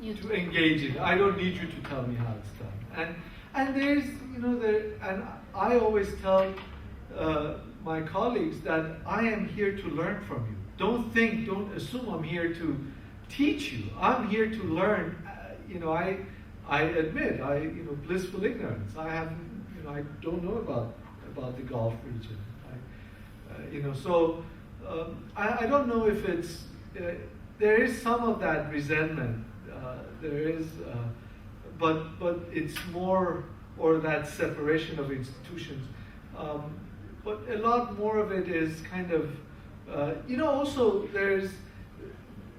you to engage in it, I don't need you to tell me how it's done. And there's, and I always tell my colleagues that I am here to learn from you. Don't assume I'm here to teach you. I'm here to learn. I admit, blissful ignorance. I don't know about the Gulf region. So I don't know if it's there is some of that resentment. There is, but it's more, or that separation of institutions. But a lot more of it is kind of, also there's,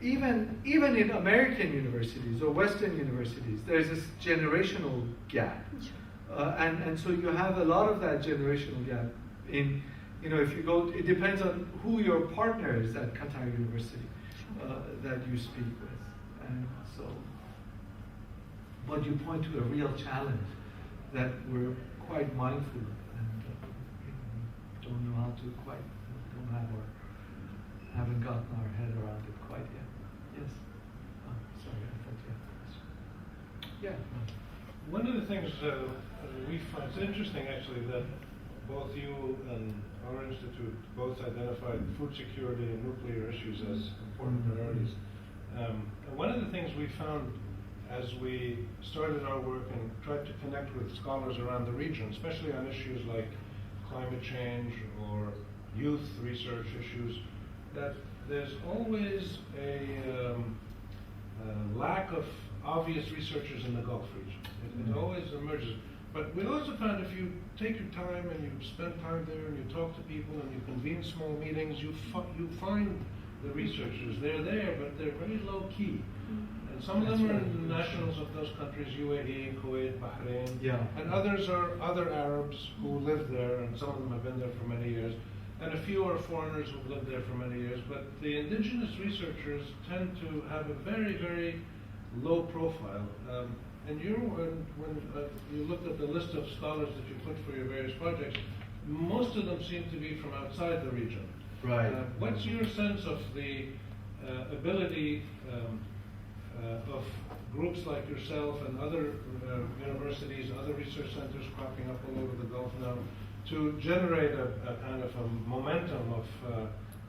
even in American universities or Western universities, there's this generational gap. And so you have a lot of that generational gap in, if you go, it depends on who your partner is at Qatar University that you speak with. And so, but you point to a real challenge that we're quite mindful of and don't know how to quite, haven't gotten our head around it quite yet. Yes. Sorry, I thought you had a question. Yeah. One of the things we find, it's interesting actually that both you and our institute both identified food security and nuclear issues as important priorities. One of the things we found as we started our work and tried to connect with scholars around the region, especially on issues like climate change or youth research issues, that there's always a lack of obvious researchers in the Gulf region. It always emerges. But we also found if you take your time and you spend time there and you talk to people and you convene small meetings, you find the researchers. They're there, but they're very low key. And some of them are nationals of those countries, UAE, Kuwait, Bahrain. Yeah. And others are other Arabs who live there, and some of them have been there for many years. And a few are foreigners who've lived there for many years. But the indigenous researchers tend to have a very, very low profile. And when you looked at the list of scholars that you put for your various projects, most of them seem to be from outside the region. Right. What's your sense of the ability of groups like yourself and other universities, other research centers cropping up all over the Gulf now, to generate a kind of a momentum of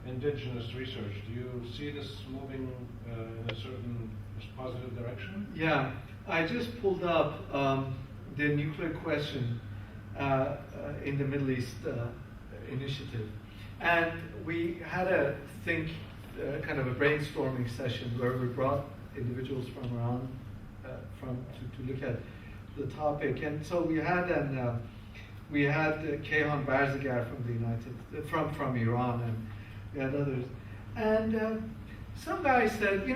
indigenous research? Do you see this moving in a certain positive direction? Yeah, I just pulled up the nuclear question in the Middle East initiative. And we had a kind of a brainstorming session where we brought individuals from around to look at the topic. And so we had Kayhan Barzagar from Iran, and we had others. And some guy said,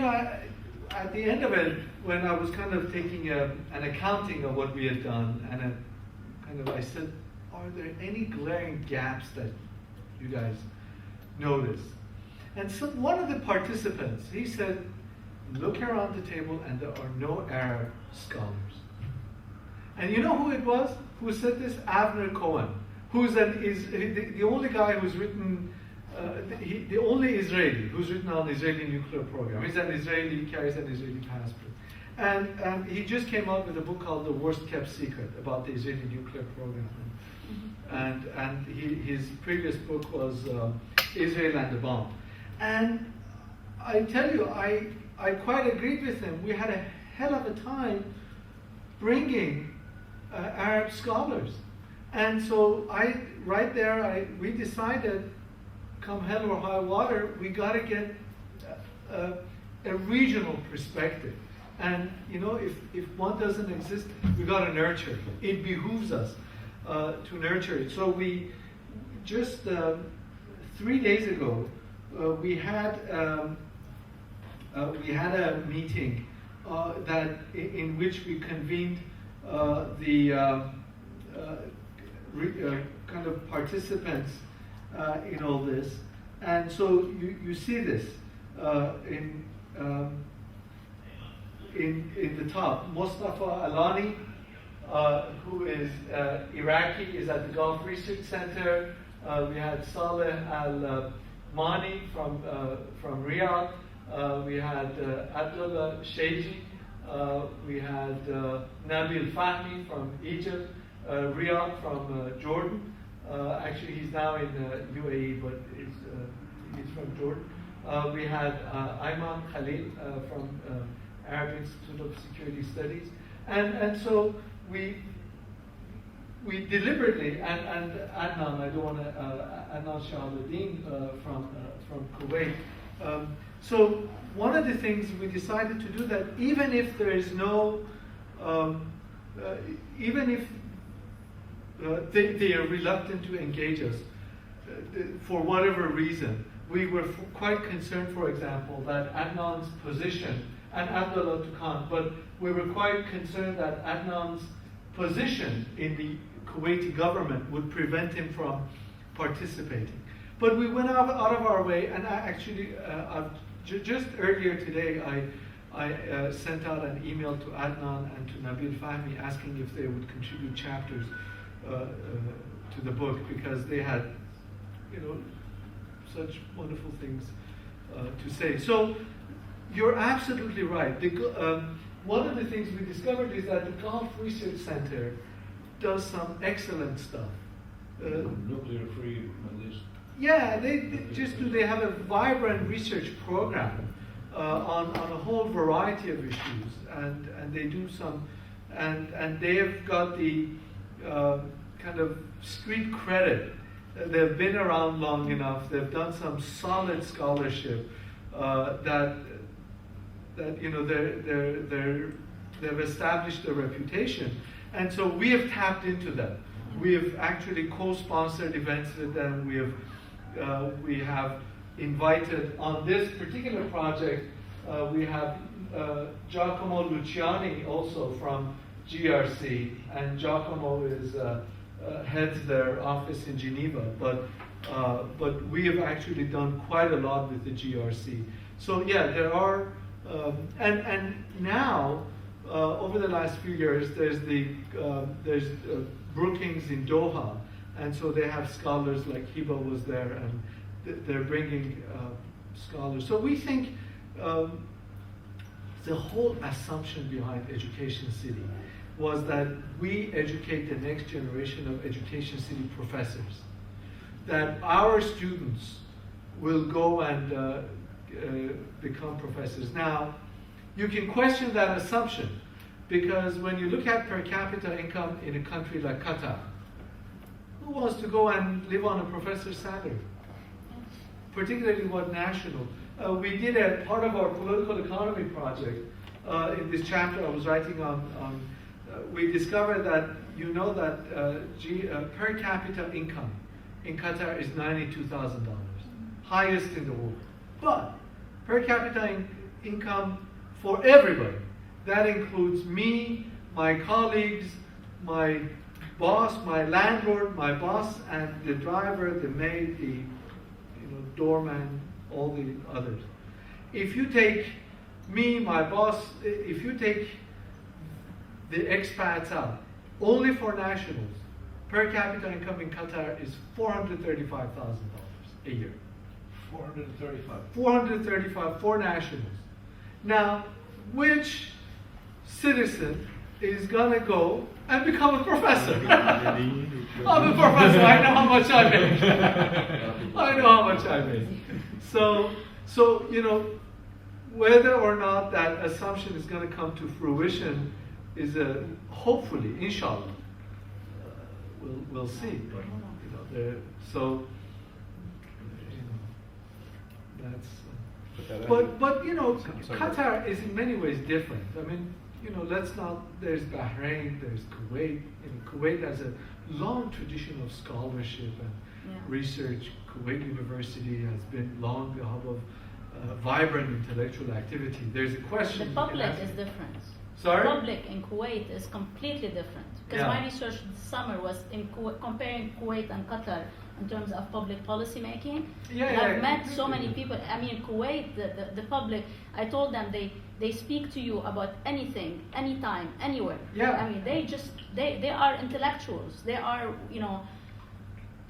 at the end of it, when I was kind of taking an accounting of what we had done, and I said, are there any glaring gaps that you guys notice? And so one of the participants, he said, look around the table and there are no Arab scholars. And you know who it was who said this? Avner Cohen, who's the only guy who's written, the only Israeli who's written on the Israeli nuclear program. He's an Israeli, carries an Israeli passport. And he just came out with a book called The Worst Kept Secret about the Israeli nuclear program. And his previous book was Israel and the Bomb. And I tell you, I quite agreed with him. We had a hell of a time bringing Arab scholars. And so we decided, come hell or high water, we got to get a regional perspective. And if one doesn't exist, we got to nurture. It behooves us to nurture it. So we just 3 days ago we had a meeting in which we convened the kind of participants in all this, and so you see this in the top. Mustafa Alani, who is Iraqi, is at the Gulf Research Center. We had Saleh Al-Mani from Riyadh. We had Abdullah Sheiji. We had Nabil Fahmi from Egypt. Riyadh from Jordan. Actually, he's now in UAE, but he's from Jordan. We had Ayman Khalil from Arab Institute of Security Studies. And so we deliberately, and Adnan, I don't want to, Adnan Shahabuddin from Kuwait, So one of the things we decided to do that even if there is no, even if they are reluctant to engage us for whatever reason, we were quite concerned, for example, that Adnan's position, and Abdullah Tukhan, but we were quite concerned that Adnan's position in the Kuwaiti government would prevent him from participating. But we went out of our way, and just earlier today, I sent out an email to Adnan and to Nabil Fahmy asking if they would contribute chapters to the book, because they had, such wonderful things to say. So you're absolutely right. One of the things we discovered is that the Gulf Research Center does some excellent stuff. Nuclear-free Middle East. Yeah, they have a vibrant research program on a whole variety of issues, and they do some, and they have got the kind of street credit. They've been around long enough. They've done some solid scholarship that they've established a reputation, and so we have tapped into them. We have actually co-sponsored events with them. We have invited on this particular project. We have Giacomo Luciani also from GRC, and Giacomo heads their office in Geneva. But we have actually done quite a lot with the GRC. So yeah, there are, and now over the last few years, there's Brookings in Doha, and so they have scholars like Hiba was there, and they're bringing scholars. So we think the whole assumption behind Education City was that we educate the next generation of Education City professors, that our students will go and become professors. Now, you can question that assumption, because when you look at per capita income in a country like Qatar, who wants to go and live on a professor's salary? Particularly what national? We did a part of our political economy project in this chapter I was writing on. We discovered that per capita income in Qatar is $92,000, highest in the world. But per capita income for everybody, that includes me, my colleagues, my boss, my landlord, my boss, and the driver, the maid, the doorman, all the others. If you take me, my boss, if you take the expats out, only for nationals, per capita income in Qatar is $435,000 a year. 435. 435 for nationals. Now, which citizen is gonna go and become a professor? I'm a professor. I know how much I make. I know how much I make. So whether or not that assumption is going to come to fruition is hopefully, inshallah, we'll see. That's. But Qatar is in many ways different. I mean, let's not. There's Bahrain, there's Kuwait. Kuwait has a long tradition of scholarship and research. Kuwait University has been long the hub of vibrant intellectual activity. There's a question. The public is different. Sorry? The public in Kuwait is completely different. Because my research this summer was in comparing Kuwait and Qatar in terms of public policy making. I've met so many people. I mean, Kuwait, the public, I told them they speak to you about anything, anytime, anywhere. I mean, they are intellectuals. They are,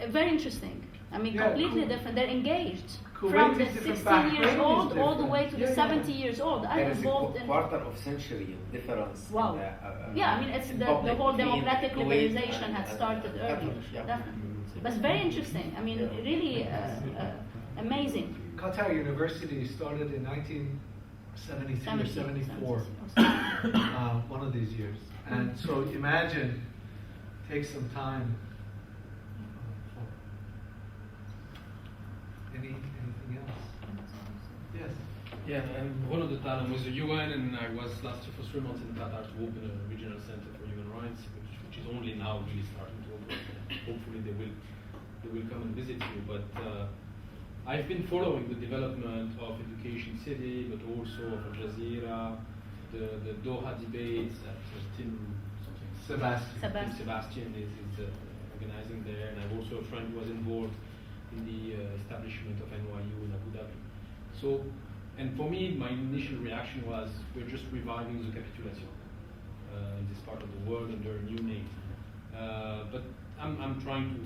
very interesting. I mean, completely different. They're engaged. From the 16 years old all the way to the 70 years old. I'm involved in quarter of century of difference. Wow. I mean, it's the whole democratic liberalization had started earlier. Definitely. But it's very interesting. I mean, really amazing. Qatar University started in 1973 or 74, one of these years. And so imagine, take some time. Anything else? Yes. Yeah, I'm Bruno de Tal. I'm with the UN, and I was last year for 3 months in Qatar to open a regional center for human rights, which is only now really starting to open. Hopefully they will come and visit you. But I've been following the development of Education City, but also of Al Jazeera, the Doha debates that Tim Sebastian is organizing there, and I've also a friend who was involved in the establishment of NYU in Abu Dhabi. So, and for me, my initial reaction was we're just reviving the capitulation in this part of the world under a new name. But I'm trying to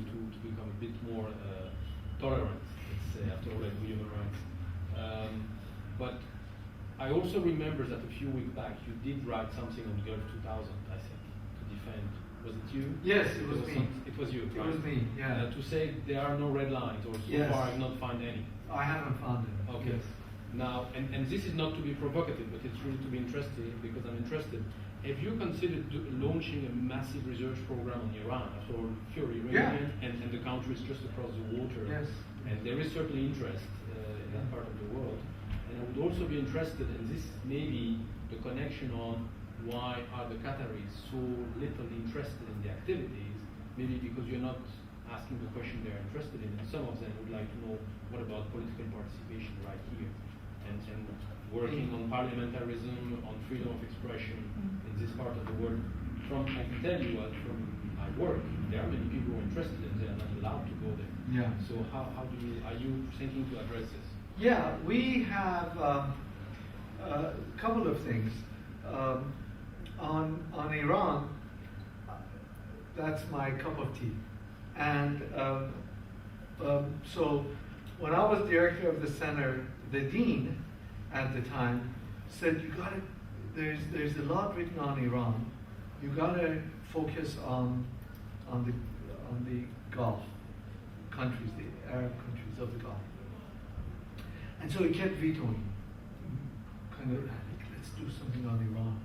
become a bit more tolerant, let's say, after all I do human rights. But I also remember that a few weeks back you did write something on Gulf 2000, I think, to defend. Was it you? Yes, it was me. It was you, It right? was me, yeah. To say there are no red lines, or so Yes. far I've not found any. I haven't found it. Okay. Yes. Now, and this is not to be provocative, but it's really to be interesting because I'm interested. Have you considered launching a massive research program on Iran? After all, you're Iranian, and the country is just across the water. Yes. And there is certainly interest in that part of the world. And I would also be interested, and this may be the connection on why are the Qataris so little interested in the activities, maybe because you're not asking the question they're interested in, and some of them would like to know what about political participation right here, and working on parliamentarism, on freedom of expression in this part of the world. I can tell you from my work, there are many people who are interested and they are not allowed to go there. Yeah. So are you thinking to address this? Yeah, we have a couple of things. On Iran, that's my cup of tea. And so when I was director of the center, the dean at the time said, you gotta, there's a lot written on Iran. You gotta focus on the Gulf countries, the Arab countries of the Gulf. And so he kept vetoing, kind of, let's do something on Iran.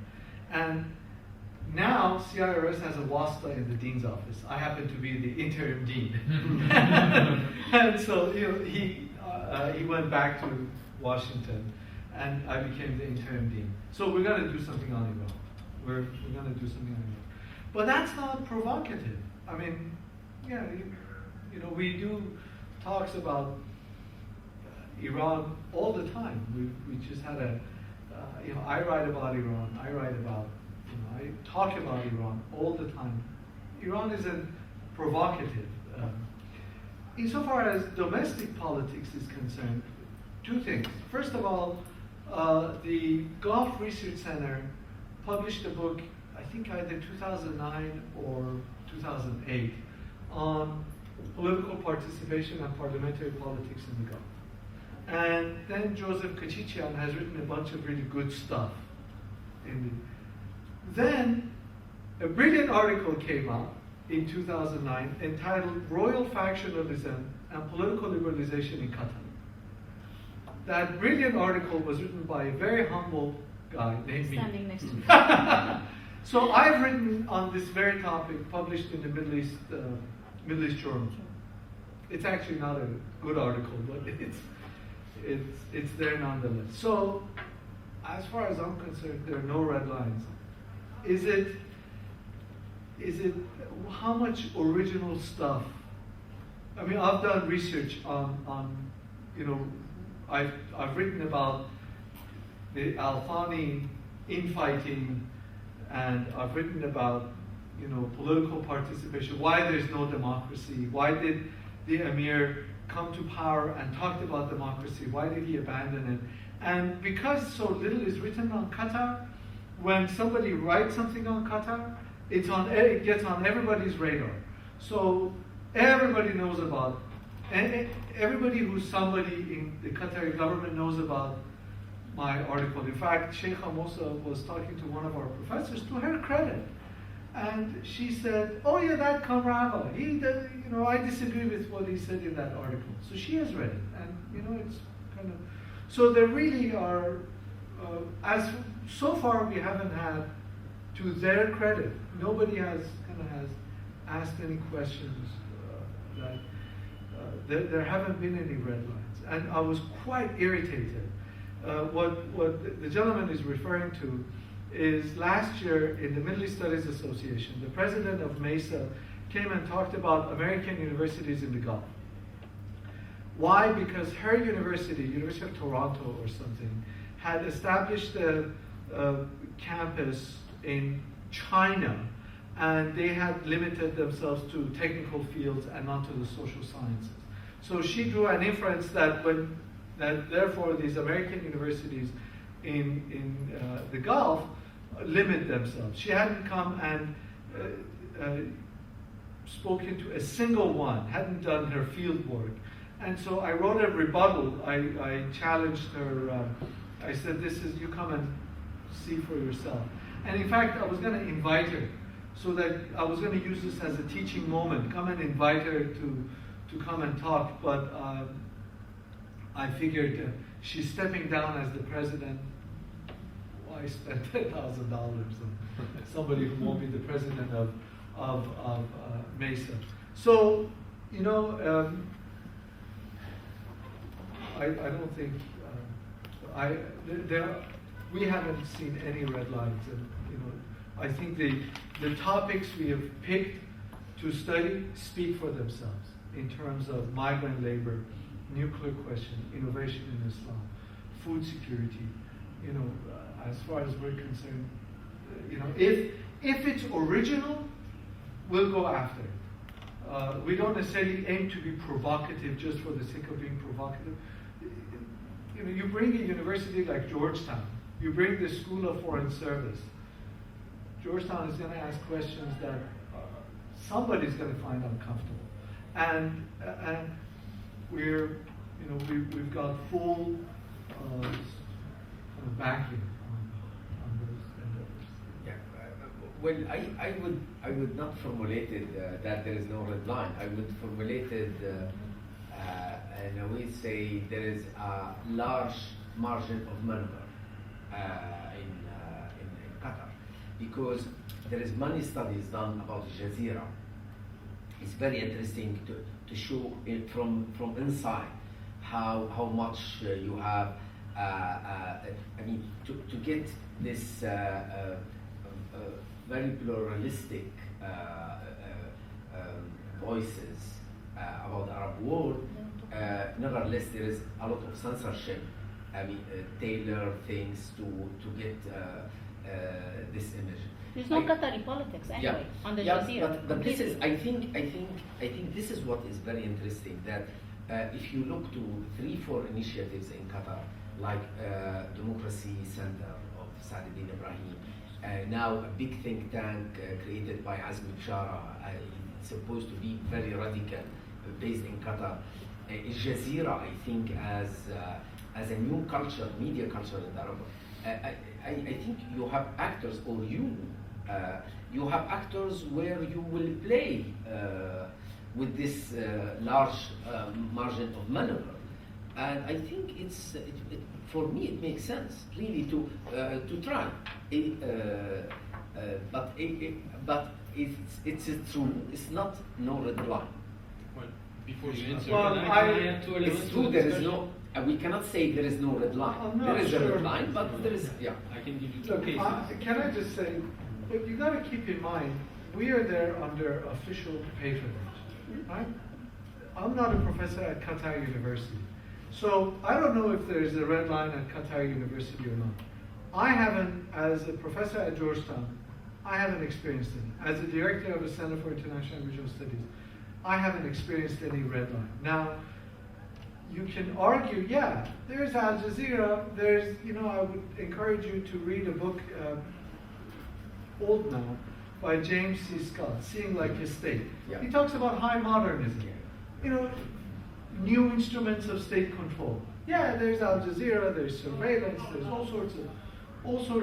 And now CIRS has a WASTA in the dean's office. I happen to be the interim dean. And so he went back to Washington, and I became the interim dean. So we're going to do something on Iran. We're going to do something on Iran. But that's not provocative. I mean, yeah, we do talks about Iran all the time. We just had I write about Iran. I talk about Iran all the time. Iran isn't provocative. Insofar as domestic politics is concerned, two things. First of all, the Gulf Research Center published a book, I think either 2009 or 2008, on political participation and parliamentary politics in the Gulf. And then Joseph Kachichian has written a bunch of really good stuff. Then a brilliant article came out in 2009 entitled Royal Factionalism and Political Liberalization in Qatar. That brilliant article was written by a very humble guy named me. Standing next to me. So I've written on this very topic, published in the Middle East Journal. It's actually not a good article, but it's there nonetheless. So, as far as I'm concerned, there are no red lines. Is it how much original stuff? I mean, I've done research on I've written about the Al-Thani infighting, and I've written about political participation. Why there's no democracy? Why did the Emir come to power and talked about democracy? Why did he abandon it? And because so little is written on Qatar, when somebody writes something on Qatar, it gets on everybody's radar. So everybody knows about, and everybody who's somebody in the Qatari government knows about my article. In fact, Sheikh Hamosa was talking to one of our professors, to her credit, and she said, "Oh yeah, that Kamrava. I disagree with what he said in that article." So she has read it, and it's kind of. So there really are, so far we haven't had, to their credit, nobody has asked any questions there haven't been any red lines, and I was quite irritated what the gentleman is referring to is last year in the Middle East Studies Association, the president of MESA came and talked about American universities in the Gulf. Why? Because her university, University of Toronto or something, had established a campus in China, and they had limited themselves to technical fields and not to the social sciences. So she drew an inference that therefore these American universities in the Gulf limit themselves. She hadn't come and spoken to a single one, hadn't done her field work. And so I wrote a rebuttal. I challenged her. I said, you come and see for yourself. And in fact, I was going to invite her, so that I was going to use this as a teaching moment, come and invite her to come and talk. But I figured she's stepping down as the president. Why spend $10,000 on somebody who won't be the president of MESA? So, I don't think we haven't seen any red lines, and I think the topics we have picked to study speak for themselves in terms of migrant labor, nuclear question, innovation in Islam, food security. As far as we're concerned, if it's original, we'll go after it. We don't necessarily aim to be provocative just for the sake of being provocative. You bring a university like Georgetown, you bring the School of Foreign Service. Georgetown is going to ask questions that somebody's going to find uncomfortable, and we've got full backing on those endeavors. Yeah. Well, I would not formulate it that there is no red line. I would formulate it. And I would say there is a large margin of maneuver in Qatar, because there is many studies done about Jazeera. It's very interesting to show it from inside how much you have. To get this very pluralistic voices about the Arab world. Nevertheless, there is a lot of censorship. Tailor things to get this image. There's no Qatari politics anyway on the Jazeera. But this is, I think this is what is very interesting. That if you look to 3-4 initiatives in Qatar, like Democracy Center of Saadin Ibrahim, now a big think tank created by Azmi Bishara, supposed to be very radical, based in Qatar. Jazeera, I think, as a new culture, media culture in the Arab, I think you have actors, or you have actors where you will play with this large margin of maneuver, and I think for me it makes sense really to try. But it's true. It's not no red line. Well, before you answer, Well, can I add two elements It's to true. the There is discussion? no. We cannot say there is no red line. I'm not There is a sure. red line, but there is. Yeah. I can give you two Look, cases. can I just say, look, you got to keep in mind, we are there under official patronage, right? I'm not a professor at Qatar University, so I don't know if there's a red line at Qatar University or not. I haven't, as a professor at Georgetown, I haven't experienced it. As a director of the Center for International and Regional Studies, I haven't experienced any red line. Now, you can argue, yeah, there's Al Jazeera, there's, I would encourage you to read a book, old now, by James C. Scott, Seeing Like a State. Yeah. He talks about high modernism. Yeah. New instruments of state control. Yeah, there's Al Jazeera, there's surveillance, there's all sorts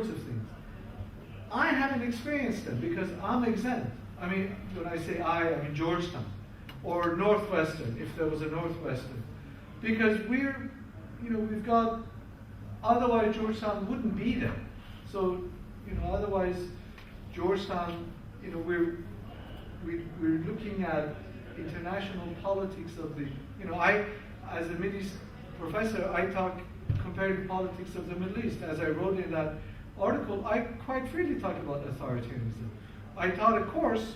of things. I haven't experienced them because I'm exempt. I mean, when I say I mean Georgetown or Northwestern, if there was a Northwestern. Because we've got, otherwise Georgetown wouldn't be there. So, otherwise Georgetown, we're looking at international politics of the, I, as a Middle East professor, I talk comparative politics of the Middle East. As I wrote in that article, I quite freely talk about authoritarianism. I taught a course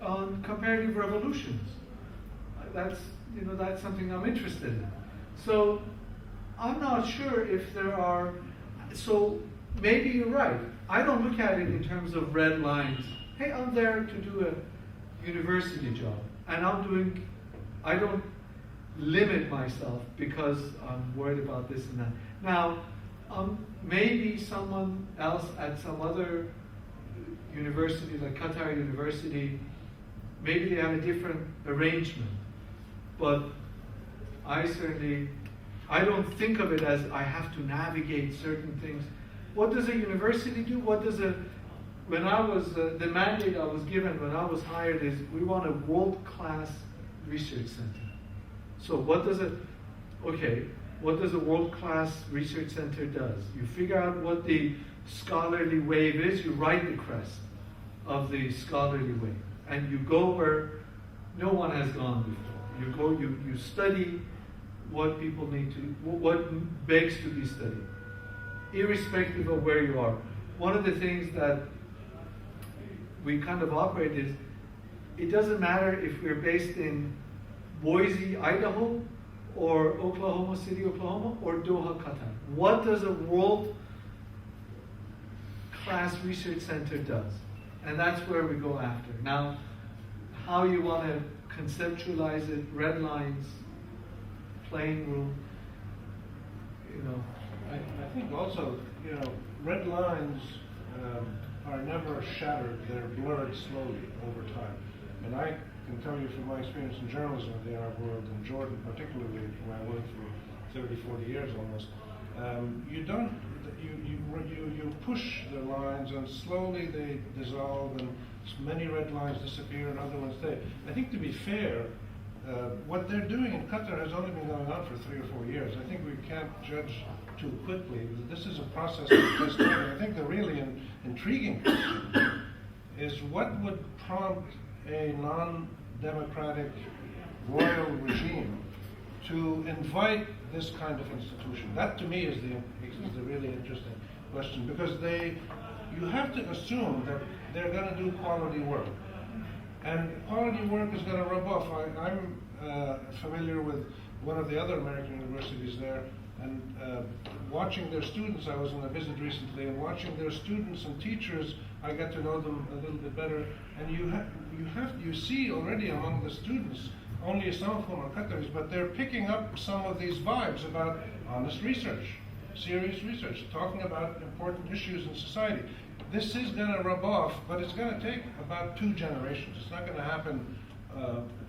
on comparative revolutions. That's something I'm interested in. So I'm not sure if there are. So maybe you're right. I don't look at it in terms of red lines. Hey, I'm there to do a university job, and I don't limit myself because I'm worried about this and that. Now, maybe someone else at some other university, like Qatar University, maybe they have a different arrangement. But I don't think of it as I have to navigate certain things. What does a university do? When I was, the mandate I was given when I was hired is we want a world-class research center. So what does a world-class research center does? You figure out what the scholarly wave is, you ride the crest of the scholarly wave, and you go where no one has gone before. You study what people need to, what begs to be studied, irrespective of where you are. One of the things that we kind of operate is, it doesn't matter if we're based in Boise, Idaho, or Oklahoma City, Oklahoma, or Doha, Qatar. What does a world-class research center does? And that's where we go after. Now, how you want to conceptualize it, red lines, playing room, I think also, red lines are never shattered, they're blurred slowly over time. And I can tell you from my experience in journalism in the Arab world, in Jordan particularly, where I worked for 30, 40 years almost, you push the lines and slowly they dissolve and many red lines disappear and other ones stay. I think to be fair, what they're doing in Qatar has only been going on for 3 or 4 years. I think we can't judge too quickly. This is a process that's just starting. I think the really intriguing question is what would prompt a non-democratic royal regime to invite this kind of institution? That to me is the really interesting question, because you have to assume that they're going to do quality work. And quality work is going to rub off. I'm familiar with one of the other American universities there, and watching their students, I was on a visit recently, and watching their students and teachers, I got to know them a little bit better. And you see already among the students, only some of whom are Qataris, but they're picking up some of these vibes about honest research, serious research, talking about important issues in society. This is going to rub off, but it's going to take about 2 generations. It's not going to happen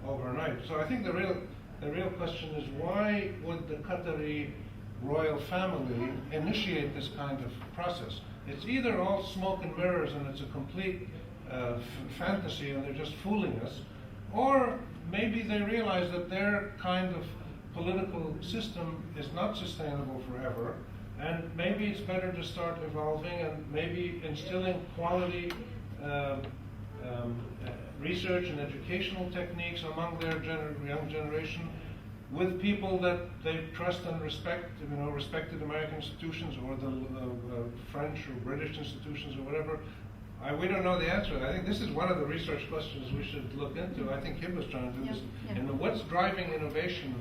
overnight. So I think the real question is, why would the Qatari royal family initiate this kind of process? It's either all smoke and mirrors and it's a complete fantasy and they're just fooling us, or maybe they realize that their kind of political system is not sustainable forever, and maybe it's better to start evolving and maybe instilling quality research and educational techniques among their young generation, with people that they trust and respect, respected American institutions or the French or British institutions or whatever. We don't know the answer. I think this is one of the research questions we should look into. I think Kim was trying to do this. And what's driving innovation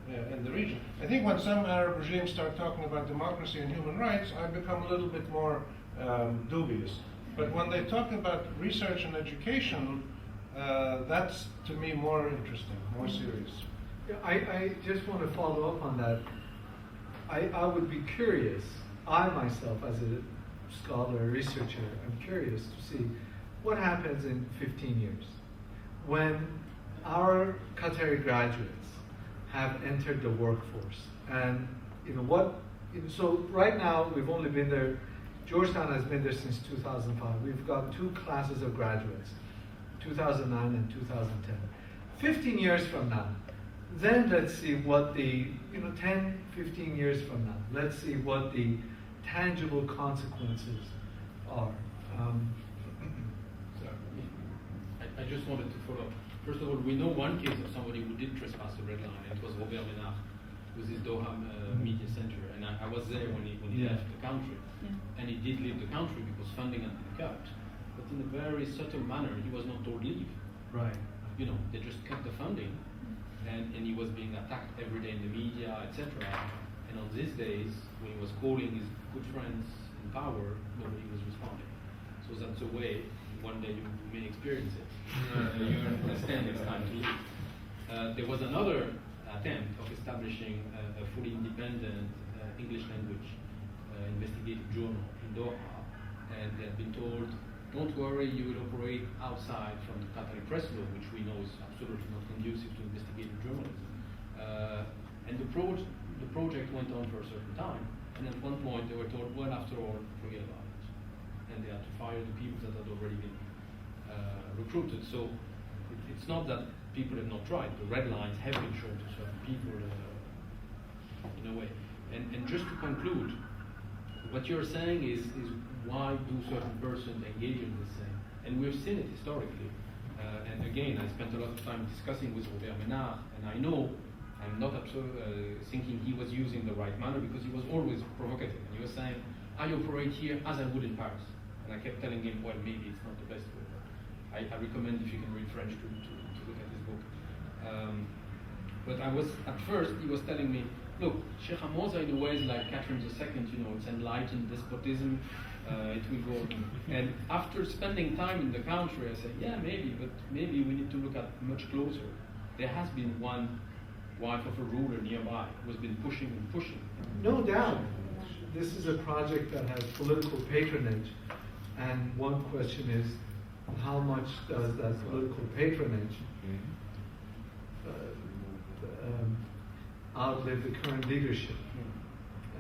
in the region? I think when some Arab regimes start talking about democracy and human rights, I become a little bit more dubious. But when they talk about research and education, that's to me more interesting, more serious. Yeah, I just want to follow up on that. I would be curious, I myself as a scholar, researcher, I'm curious to see what happens in 15 years when our Qatari graduates have entered the workforce. And so right now we've only been there, Georgetown has been there since 2005. We've got 2 classes of graduates, 2009 and 2010. 15 years from now, then let's see what the, 10, 15 years from now, let's see what the tangible consequences are. I just wanted to follow up. First of all, we know one case of somebody who did trespass the red line, and it was Robert Ménard, with his Doha Media Center, and I was there when he left the country, and he did leave the country because funding had been cut, but in a very subtle manner. He was not told leave. Right. They just cut the funding, and he was being attacked every day in the media, etc. And on these days, when he was calling his good friends in power, nobody was responding. So that's a way. One day you may experience it. You understand it's time to leave. There was another attempt of establishing a fully independent English language investigative journal in Doha, and they had been told, don't worry, you will operate outside from the Qatari press law, which we know is absolutely not conducive to investigative journalism. And the project went on for a certain time, and at one point they were told, well, after all, forget about it. And they had to fire the people that had already been recruited. So it's not that people have not tried. The red lines have been shown to certain people in a way. And just to conclude, what you're saying is why do certain persons engage in this thing? And we've seen it historically. And again, I spent a lot of time discussing with Robert Ménard, and I know I'm not thinking he was using the right manner, because he was always provocative. And he was saying, I operate here as I would in Paris. And I kept telling him, well, maybe it's not the best way. I recommend, if you can read French, to look at his book. But at first, he was telling me, look, Sheikh Hamoza in a way is like Catherine II, it's enlightened despotism, it will go. And after spending time in the country, I said, yeah, maybe, but maybe we need to look at much closer. There has been one wife of a ruler nearby who has been pushing and pushing. No doubt. This is a project that has political patronage, and one question is, how much does that political patronage outlive the current leadership?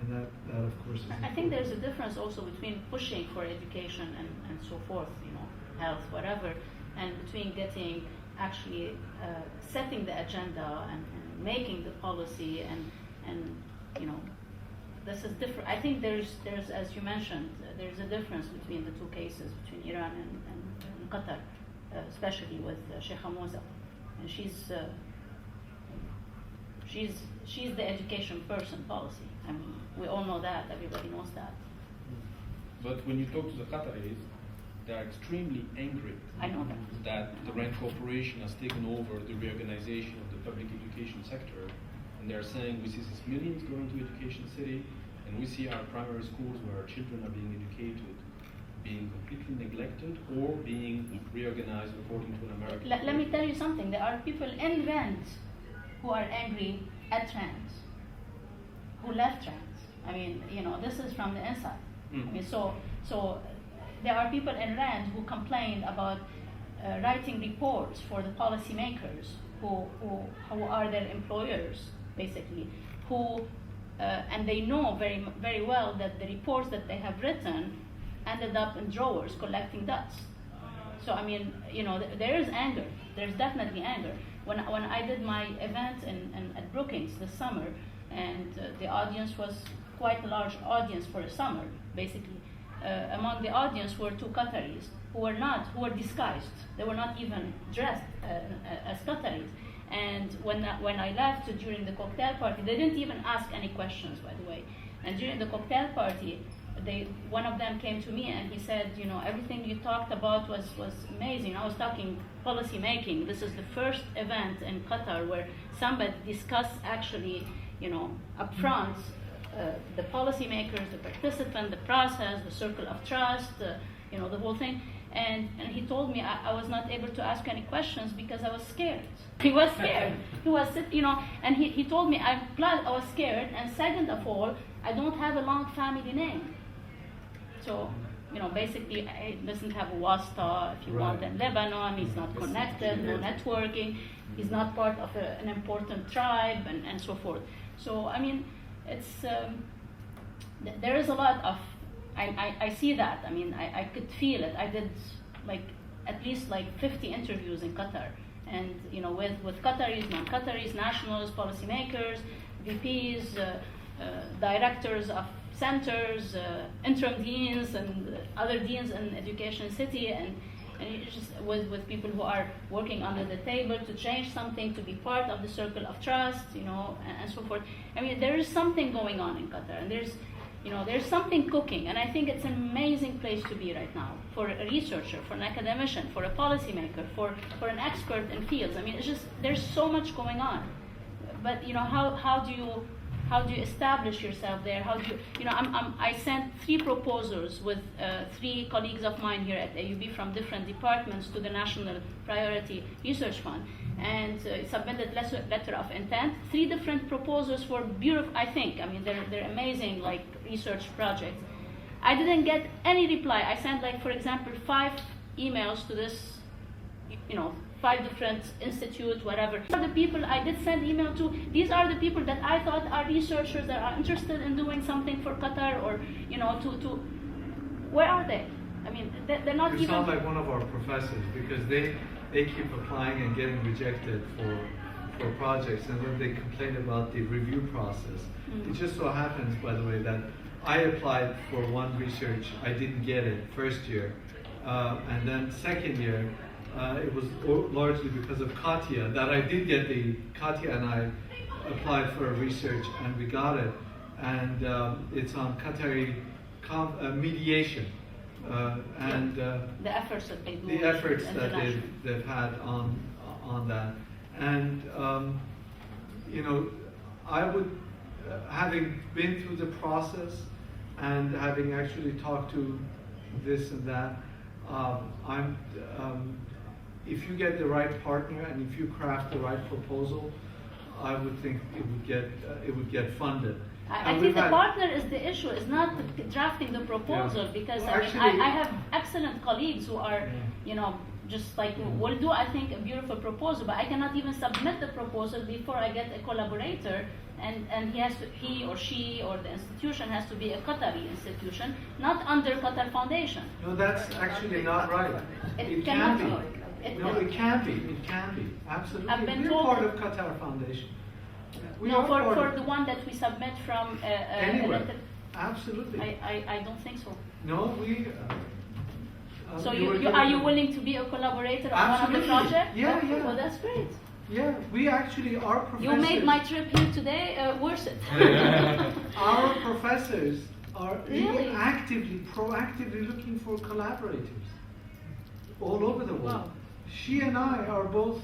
And that of course is I think there's a difference also between pushing for education and so forth, health, whatever, and between getting actually setting the agenda and making the policy and this is different. I think there's as you mentioned, there's a difference between the two cases, between Iran and Qatar, especially with Sheikh Hamoza. And she's the education person policy. I mean, we all know that, everybody knows that. But when you talk to the Qataris, they are extremely angry. I know that the Rand Corporation has taken over the reorganization of the public education sector, and they're saying we see these millions going to Education City, and we see our primary schools where our children are being educated being completely neglected or being reorganized according to an American. Let me tell you something. There are people in Rand who are angry at Rand, who left Rand. I mean, this is from the inside. I mean, so there are people in Rand who complain about writing reports for the policymakers who are their employers, basically, and they know very, very well that the reports that they have written ended up in drawers collecting dust. So I mean, there is anger. There's definitely anger. When I did my event at Brookings this summer, and the audience was quite a large audience for a summer, basically. Among the audience were 2 Qataris who were disguised. They were not even dressed as Qataris. And when I left during the cocktail party, they didn't even ask any questions, by the way. And during the cocktail party, one of them came to me and he said, everything you talked about was amazing. I was talking policy making. This is the first event in Qatar where somebody discussed actually, up front, the policymakers, the participant, the process, the circle of trust, the whole thing. And he told me I was not able to ask any questions because I was scared. He was scared. He was, and he told me I was scared, and second of all, I don't have a long family name. So, basically, he doesn't have a wasta, if you want, in Lebanon. He's not connected, no networking. He's not part of an important tribe, and so forth. So, I mean, it's there is a lot of. I see that. I mean, I could feel it. I did at least 50 interviews in Qatar, and with Qataris, non-Qataris, nationals, policymakers, VPs, directors of centers, interim deans, and other deans in Education City, and and it's just with people who are working under the table to change something, to be part of the circle of trust, and so forth. I mean, there is something going on in Qatar, and there's something cooking, and I think it's an amazing place to be right now for a researcher, for an academician, for a policymaker, for an expert in fields. I mean, it's just, there's so much going on. But how do you establish yourself there? How do you, I sent 3 proposals with 3 colleagues of mine here at AUB from different departments to the National Priority Research Fund, and submitted letter of intent. 3 different proposals for beautiful, I mean, they're amazing, like, research projects. I didn't get any reply. I sent, like, for example, 5 emails to this, 5 different institutes, whatever. These are the people I did send email to. These are the people that I thought are researchers that are interested in doing something for Qatar, or, where are they? I mean, they're not You even... sound like one of our professors, because they keep applying and getting rejected for projects, and when they complain about the review process, it just so happens, by the way, that I applied for one research, I didn't get it first year, and then second year, it was largely because of Katya that I did get Katya and I applied for a research and we got it, and it's on Qatari mediation. And the efforts that they do. The efforts that they've had on that, and I would, having been through the process and having actually talked to this and that, if you get the right partner and if you craft the right proposal, I would think it would get funded. I think the partner is the issue. It's not drafting the proposal, because Well, I have excellent colleagues who are, just like will do, I think, a beautiful proposal, but I cannot even submit the proposal before I get a collaborator, and he or she or the institution has to be a Qatari institution, not under Qatar Foundation. No, that's actually not right. It can cannot be. be. No, it can be. It can be. Absolutely. I've been We're told part of Qatar Foundation. We No, are part for of- the one that we submit from Anywhere. elected. Absolutely. I don't think so. No, we. So you were are you given- willing to be a collaborator on one of Absolutely. the projects? Yeah, Okay, yeah. well, that's great. Yeah, we actually, our professors. You made my trip here today worth it. Our professors are Really? proactively looking for collaborators all over the world. Wow. She and I are both,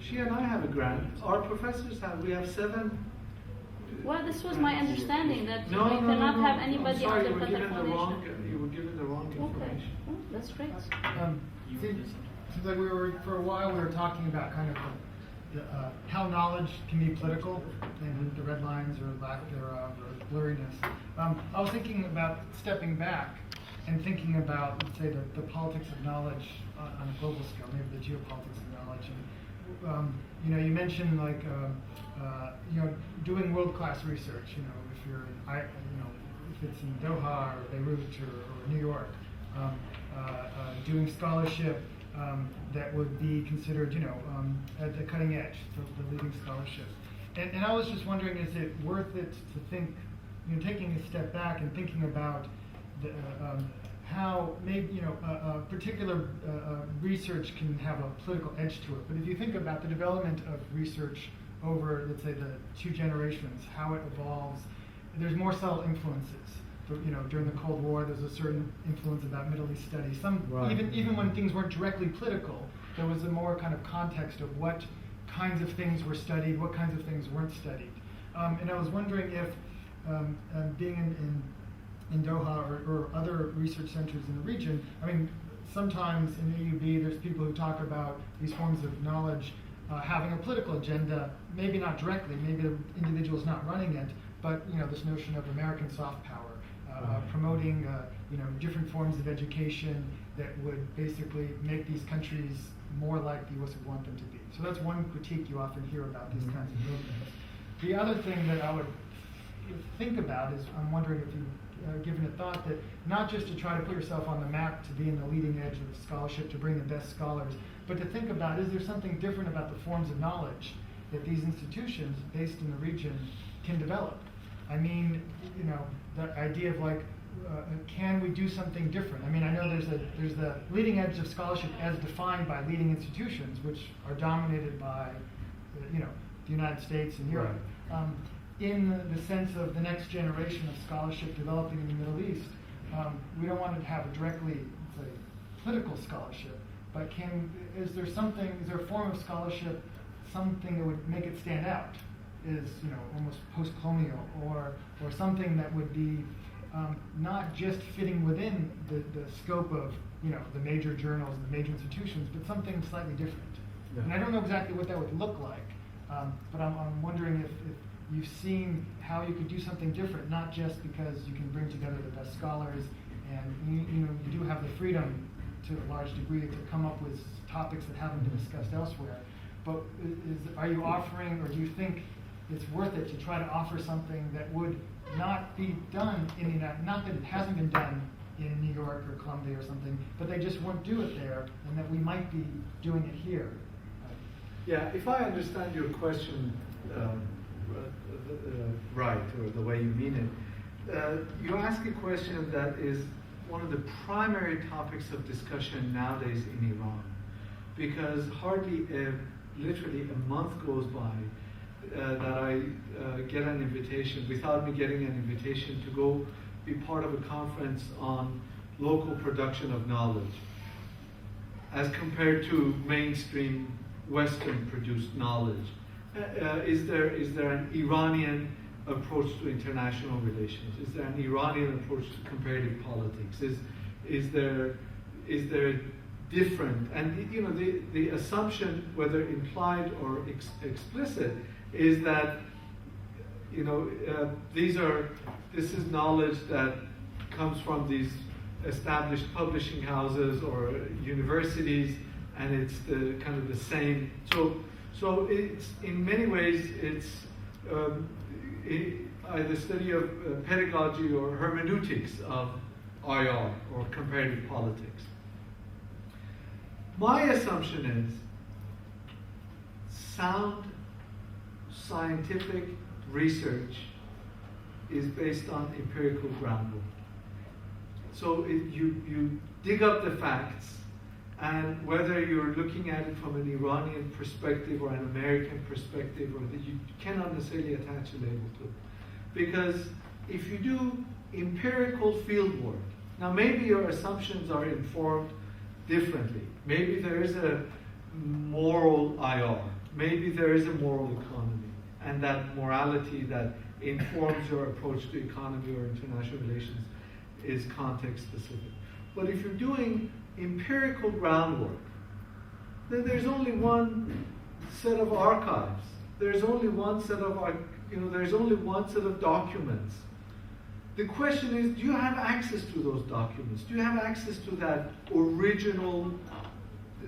she and I have a grant. Our professors have. We have 7. Well, this was my understanding that No, we no, cannot no, have no. anybody I'm sorry, under you were Qatar given the wrong. Foundation. You were given the wrong Okay, information. oh, that's great. Seems like for a while we were talking about kind of how knowledge can be political, and the red lines or lack thereof or blurriness. I was thinking about stepping back and thinking about, let's say, the politics of knowledge on a global scale, maybe the geopolitics of knowledge. And you mentioned like doing world-class research. If you're if it's in Doha or Beirut or New York, doing scholarship that would be considered, at the cutting edge, the leading scholarship. And I was just wondering, is it worth it to think, taking a step back and thinking about how maybe particular research can have a political edge to it. But if you think about the development of research over, let's say, the 2 generations, how it evolves, there's more subtle influences. During the Cold War, there's a certain influence about Middle East studies. Right. Even when things weren't directly political, there was a more kind of context of what kinds of things were studied, what kinds of things weren't studied. And I was wondering if being in Doha or other research centers in the region, I mean, sometimes in AUB there's people who talk about these forms of knowledge having a political agenda, maybe not directly, maybe the individual's not running it, but this notion of American soft power, promoting different forms of education that would basically make these countries more like the US would want them to be. So that's one critique you often hear about these kinds of movements. The other thing that I would think about is, I'm wondering if you've given a thought that not just to try to put yourself on the map to be in the leading edge of scholarship, to bring the best scholars, but to think about, is there something different about the forms of knowledge that these institutions based in the region can develop? I mean, the idea of like can we do something different? I mean, I know there's the leading edge of scholarship as defined by leading institutions, which are dominated by, the United States and Europe. Right. In the sense of the next generation of scholarship developing in the Middle East, we don't want to have a directly, say, political scholarship, but is there a form of scholarship, something that would make it stand out, is almost post-colonial, or something that would be not just fitting within the scope of the major journals and the major institutions, but something slightly different. Yeah. And I don't know exactly what that would look like, but I'm wondering if you've seen how you could do something different, not just because you can bring together the best scholars, and you do have the freedom to a large degree to come up with topics that haven't been discussed elsewhere. But are you offering, or do you think it's worth it to try to offer something that would not be done in the United, not that it hasn't been done in New York or Columbia or something, but they just won't do it there, and that we might be doing it here? Yeah, if I understand your question right, or the way you mean it, you ask a question that is one of the primary topics of discussion nowadays in Iran, because literally a month goes by that I get an invitation, without me getting an invitation, to go be part of a conference on local production of knowledge as compared to mainstream Western produced knowledge. Is there an Iranian approach to international relations? Is there an Iranian approach to comparative politics? Is there different? And the assumption, whether implied or explicit, is that this is knowledge that comes from these established publishing houses or universities, and it's the kind of the same. So it's in many ways it's either study of pedagogy or hermeneutics of IR or comparative politics. My assumption is sound scientific research is based on empirical groundwork. So you dig up the facts, and whether you're looking at it from an Iranian perspective or an American perspective, or that you cannot necessarily attach a label to it. Because if you do empirical field work, now maybe your assumptions are informed differently. Maybe there is a moral IR, maybe there is a moral economy, and that morality that informs your approach to economy or international relations is context specific. But if you're doing empirical groundwork, then there's only one set of archives. There's only one set of there's only one set of documents. The question is, do you have access to those documents? Do you have access to that original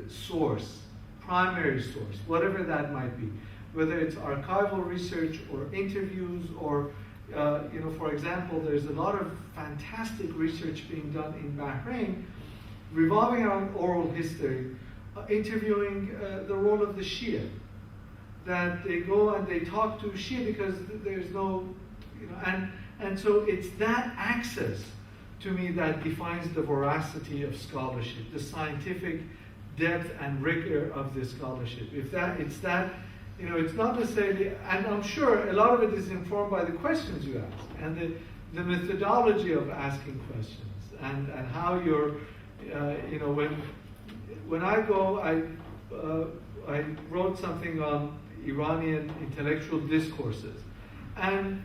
source, primary source, whatever that might be? Whether it's archival research or interviews or, for example, there's a lot of fantastic research being done in Bahrain revolving around oral history, interviewing the role of the Shia. That they go and they talk to Shia because there's no, and so it's that access to me that defines the veracity of scholarship, the scientific depth and rigor of the scholarship. It's not necessarily, and I'm sure a lot of it is informed by the questions you ask and the methodology of asking questions and how you're, when I go, I wrote something on Iranian intellectual discourses, and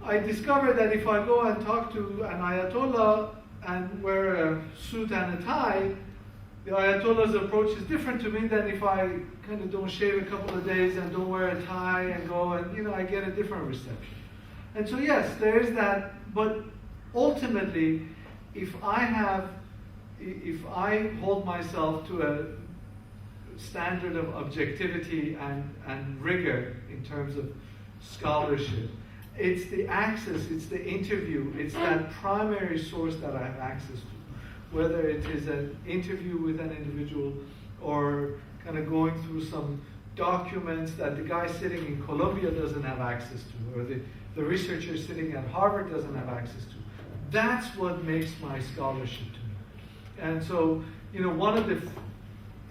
I discovered that if I go and talk to an Ayatollah and wear a suit and a tie, the Ayatollah's approach is different to me than if I kind of don't shave a couple of days and don't wear a tie and go and, I get a different reception. And so yes, there is that, but ultimately, if I hold myself to a standard of objectivity and rigor in terms of scholarship, it's the access, it's the interview, it's that primary source that I have access to. Whether it is an interview with an individual or kind of going through some documents that the guy sitting in Columbia doesn't have access to, or the researcher sitting at Harvard doesn't have access to. That's what makes my scholarship to me. And so, one of the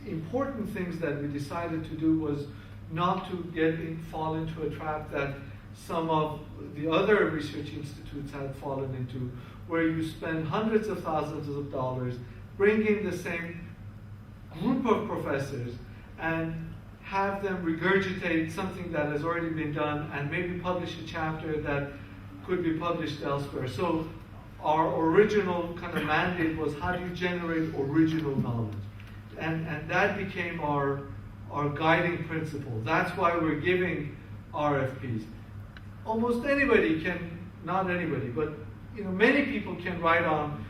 important things that we decided to do was not to fall into a trap that some of the other research institutes had fallen into, where you spend hundreds of thousands of dollars, bring in the same group of professors, and have them regurgitate something that has already been done and maybe publish a chapter that could be published elsewhere. So our original kind of mandate was, how do you generate original knowledge? And that became our guiding principle. That's why we're giving RFPs. Almost anybody can, not anybody, but many people can write on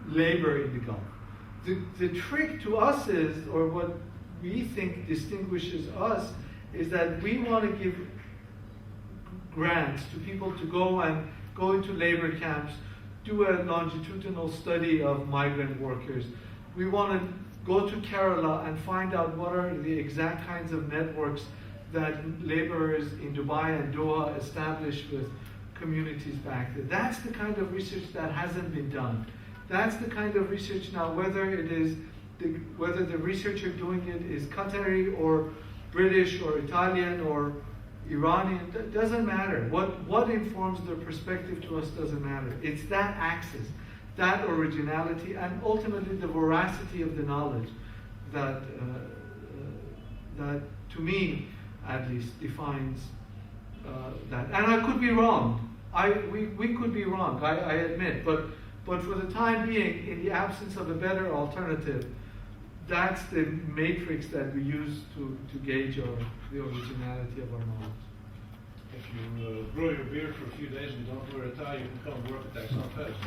labor in the Gulf. The trick to us is, or what we think distinguishes us, is that we want to give grants to people to go into labor camps, do a longitudinal study of migrant workers. We want to go to Kerala and find out what are the exact kinds of networks that laborers in Dubai and Doha establish with communities back there. That's the kind of research that hasn't been done. That's the kind of research now, whether the researcher doing it is Qatari or British or Italian or Iranian, doesn't matter. What informs their perspective to us doesn't matter. It's that axis, that originality, and ultimately the veracity of the knowledge that to me, at least, defines that. And I could be wrong. We could be wrong, I admit. But for the time being, in the absence of a better alternative, that's the matrix that we use to gauge the originality of our knowledge. If you grow your beard for a few days and don't wear a tie, you can come and work at that Fest.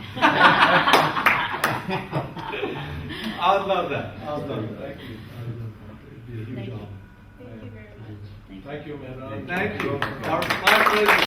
I'd love that. Thank you. It'd be a huge honor. Thank you very much. Thank you, Mehran. Thank you. My pleasure.